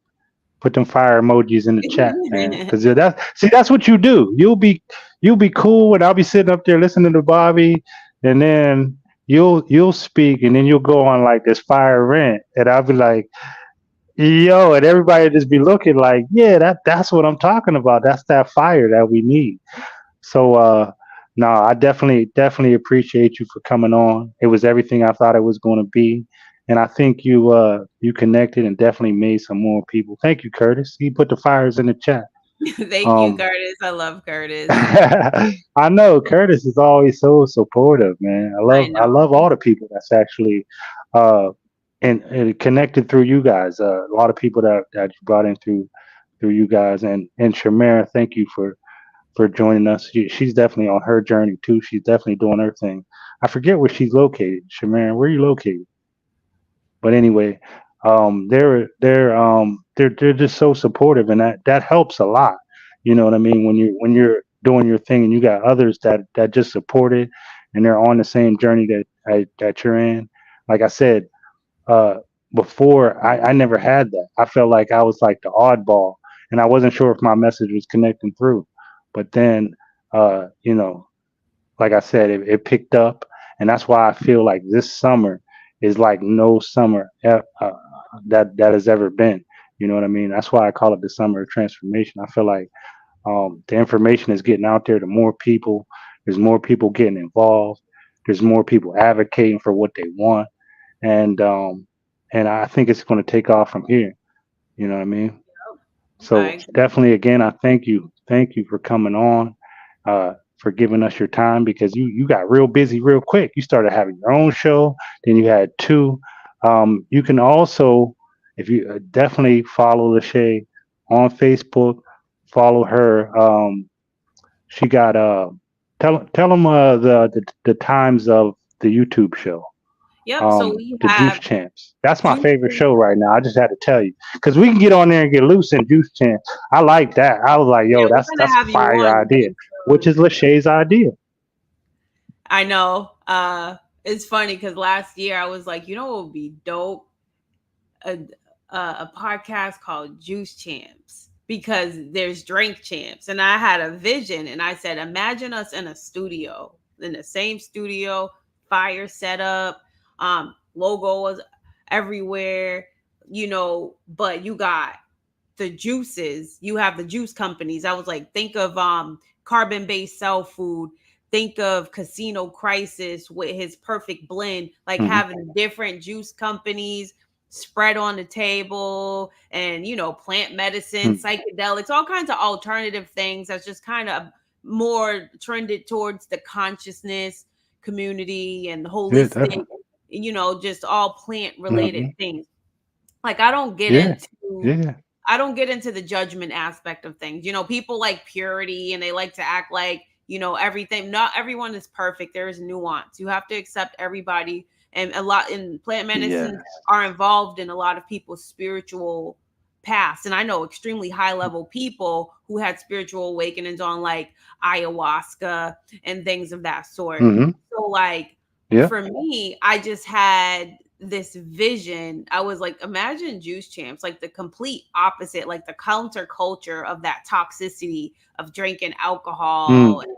fire emojis in the chat, man. Because that's what you do. You'll be cool, and I'll be sitting up there listening to Bobby, and then you'll speak, and then you'll go on like this fire rant, and I'll be like, yo, and everybody just be looking like, yeah, that's what I'm talking about. That's that fire that we need. So no, I definitely appreciate you for coming on. It was everything I thought it was going to be. And I think you connected and definitely made some more people. Thank you, Curtis. He put the fires in the chat. Thank you, Curtis. I love Curtis. I know Curtis is always so supportive, man. I love all the people that's actually and connected through you guys. A lot of people that you brought in through you guys, and Shamara, thank you for joining us. She's definitely on her journey too. She's definitely doing her thing. I forget where she's located. Shamara, where are you located? But anyway, they're just so supportive, and that helps a lot. You know what I mean? When you're doing your thing and you got others that just support it, and they're on the same journey that you're in. Like I said, before I never had that. I felt like I was like the oddball, and I wasn't sure if my message was connecting through. But then, you know, like I said, it picked up, and that's why I feel like this summer is like no summer that has ever been. You know what I mean? That's why I call it the summer of transformation. I feel like the information is getting out there to more people. There's more people getting involved. There's more people advocating for what they want, and I think it's going to take off from here. You know what I mean? So definitely, again, I thank you for coming on, for giving us your time, because you got real busy real quick. You started having your own show, then you had two. You can also, if you definitely follow Lachey on Facebook, follow her. She got tell them the times of the YouTube show. Yep. So we the have Juice Champs. That's my favorite show right now. I just had to tell you, because we can get on there and get loose in Juice Champs. I like that. I was like, yo, that's a fire idea, which is Lachey's idea. I know. It's funny because last year I was like, you know what would be dope a a podcast called Juice Champs because there's Drink Champs, and I had a vision, and I said, imagine us in a studio, in the same studio, fire setup, logo was everywhere, but you got the juices, you have the juice companies. I was like, think of Carbon Based Cell Food, think of Casino Crisis with his Perfect Blend, like having different juice companies spread on the table, and plant medicine, psychedelics, all kinds of alternative things that's just kind of more trended towards the consciousness community and holistic, just all plant related things. Like I don't get into the judgment aspect of things. People like purity and they like to act like, everything. Not everyone is perfect. There is nuance. You have to accept everybody. And a lot in plant medicine are involved in a lot of people's spiritual past. And I know extremely high level people who had spiritual awakenings on like ayahuasca and things of that sort. So like for me, I just had this vision. I was like, imagine Juice Champs, like the complete opposite, like the counterculture of that toxicity of drinking alcohol, and,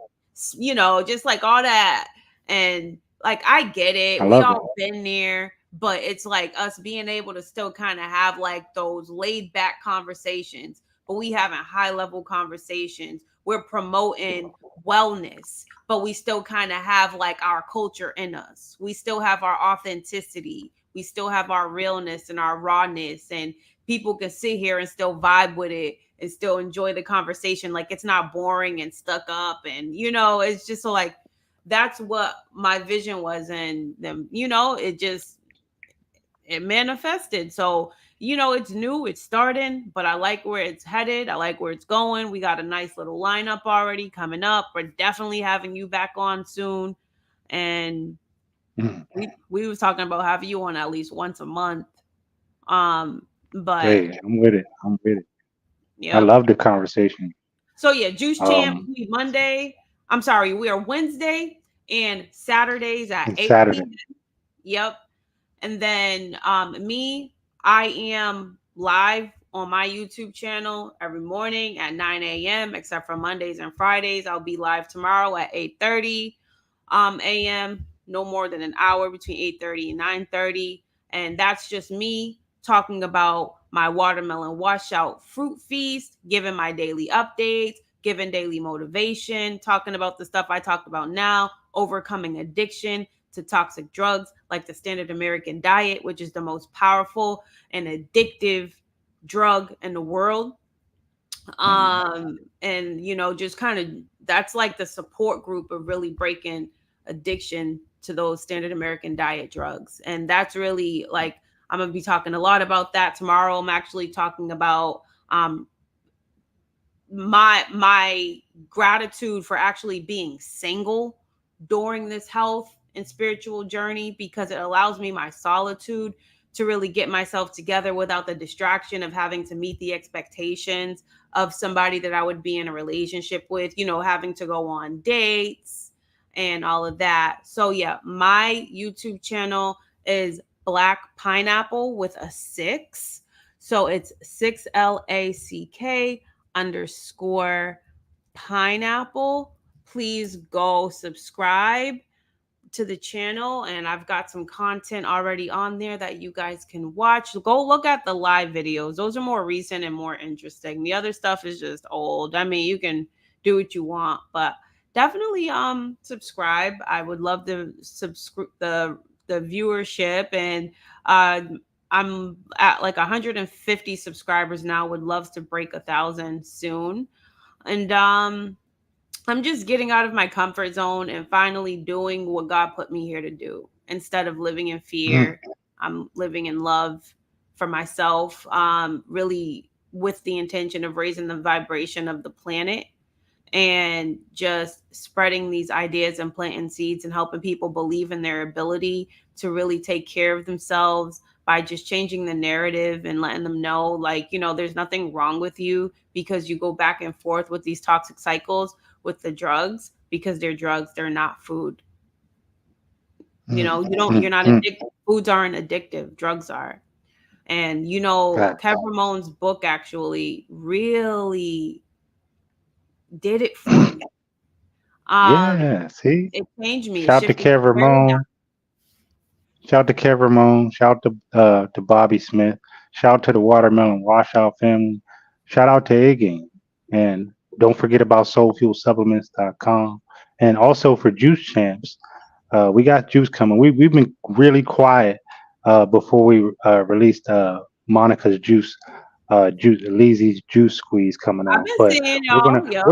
just like all that. And like, I get it. We all been there, but it's like us being able to still kind of have like those laid back conversations, but we having high level conversations. We're promoting wellness, but we still kind of have like our culture in us. We still have our authenticity. We still have our realness and our rawness, and people can sit here and still vibe with it and still enjoy the conversation. Like it's not boring and stuck up, and it's just so like, that's what my vision was. And then, it manifested. So, it's new, it's starting, but I like where it's headed. I like where it's going. We got a nice little lineup already coming up. We're definitely having you back on soon. And we was talking about having you on at least once a month. But hey, I'm with it. I love the conversation. So yeah, Juice Champ Monday. I'm sorry, we are Wednesday and Saturdays at 8 p.m. Yep. And then I am live on my YouTube channel every morning at 9 a.m. except for Mondays and Fridays. I'll be live tomorrow at 8:30 a.m. No more than an hour between 8:30 and 9:30. And that's just me talking about my watermelon washout fruit feast, giving my daily updates, giving daily motivation, talking about the stuff I talked about now, overcoming addiction to toxic drugs like the standard American diet, which is the most powerful and addictive drug in the world. And just kind of, that's like the support group of really breaking addiction to those standard American diet drugs. And that's really like, I'm going to be talking a lot about that tomorrow. I'm actually talking about my gratitude for actually being single during this health and spiritual journey, because it allows me my solitude to really get myself together without the distraction of having to meet the expectations of somebody that I would be in a relationship with, having to go on dates and all of that. So yeah, my YouTube channel is Black Pineapple with a 6. So it's 6LACK_pineapple. Please go subscribe to the channel, and I've got some content already on there that you guys can watch. Go look at the live videos. Those are more recent and more interesting. The other stuff is just old. I mean, you can do what you want, but definitely subscribe. I would love to subscribe the viewership, and I'm at like 150 subscribers now. Would love to break 1,000 soon. And I'm just getting out of my comfort zone and finally doing what God put me here to do. Instead of living in fear, I'm living in love for myself, really with the intention of raising the vibration of the planet and just spreading these ideas and planting seeds and helping people believe in their ability to really take care of themselves by just changing the narrative and letting them know, like, there's nothing wrong with you because you go back and forth with these toxic cycles with the drugs, because they're drugs, they're not food. You're not addicted. Foods aren't addictive. Drugs are. And you know, Right. Kev Ramon's book actually really did it for me. Yeah. See, It changed me. It shout to shifted the Kev paradigm. Ramon. Shout to Kev Ramon. Shout to Bobby Smith. Shout to the Watermelon Washout family. Shout out to A Game. And don't forget about SoulFuelSupplements.com. And also for Juice Champs, we got juice coming. We've been really quiet before we released Monica's Leezy's juice squeeze coming I've out. been But seeing we're y'all. Yep.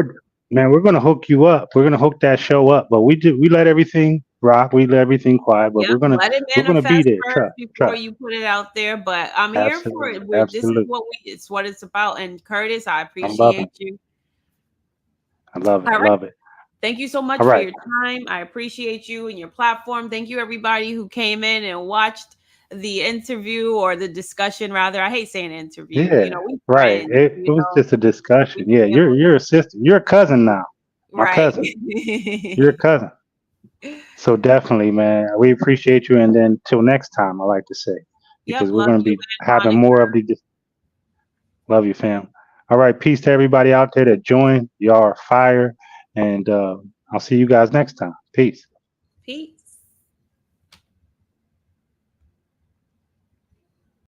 we're gonna hook you up. We're gonna hook that show up. But we let everything rock. We let everything quiet. But Yep. Let it we're gonna be manifest there. first before Trust. you put it out there. But I'm here for it. Absolutely. This is Absolutely. it's what it's about. And Curtis, I I'm loving appreciate it. you. I love it. All I right. love it. Thank you so much All for right. your time. I appreciate you and your platform. Thank you, everybody who came in and watched the interview or the discussion, rather. I hate saying interview. You Yeah. know, we Right. friends. It You was know, just a discussion. we Yeah. family. You're a sister. You're a cousin now. My Right. cousin. You're a cousin. So definitely, man, we appreciate you. And then till next time, I like to say, Yep. because we're Love going to you be and having Monica. more of the love you, fam. All right, peace to everybody out there that joined. Y'all are fire, and I'll see you guys next time. Peace. Peace.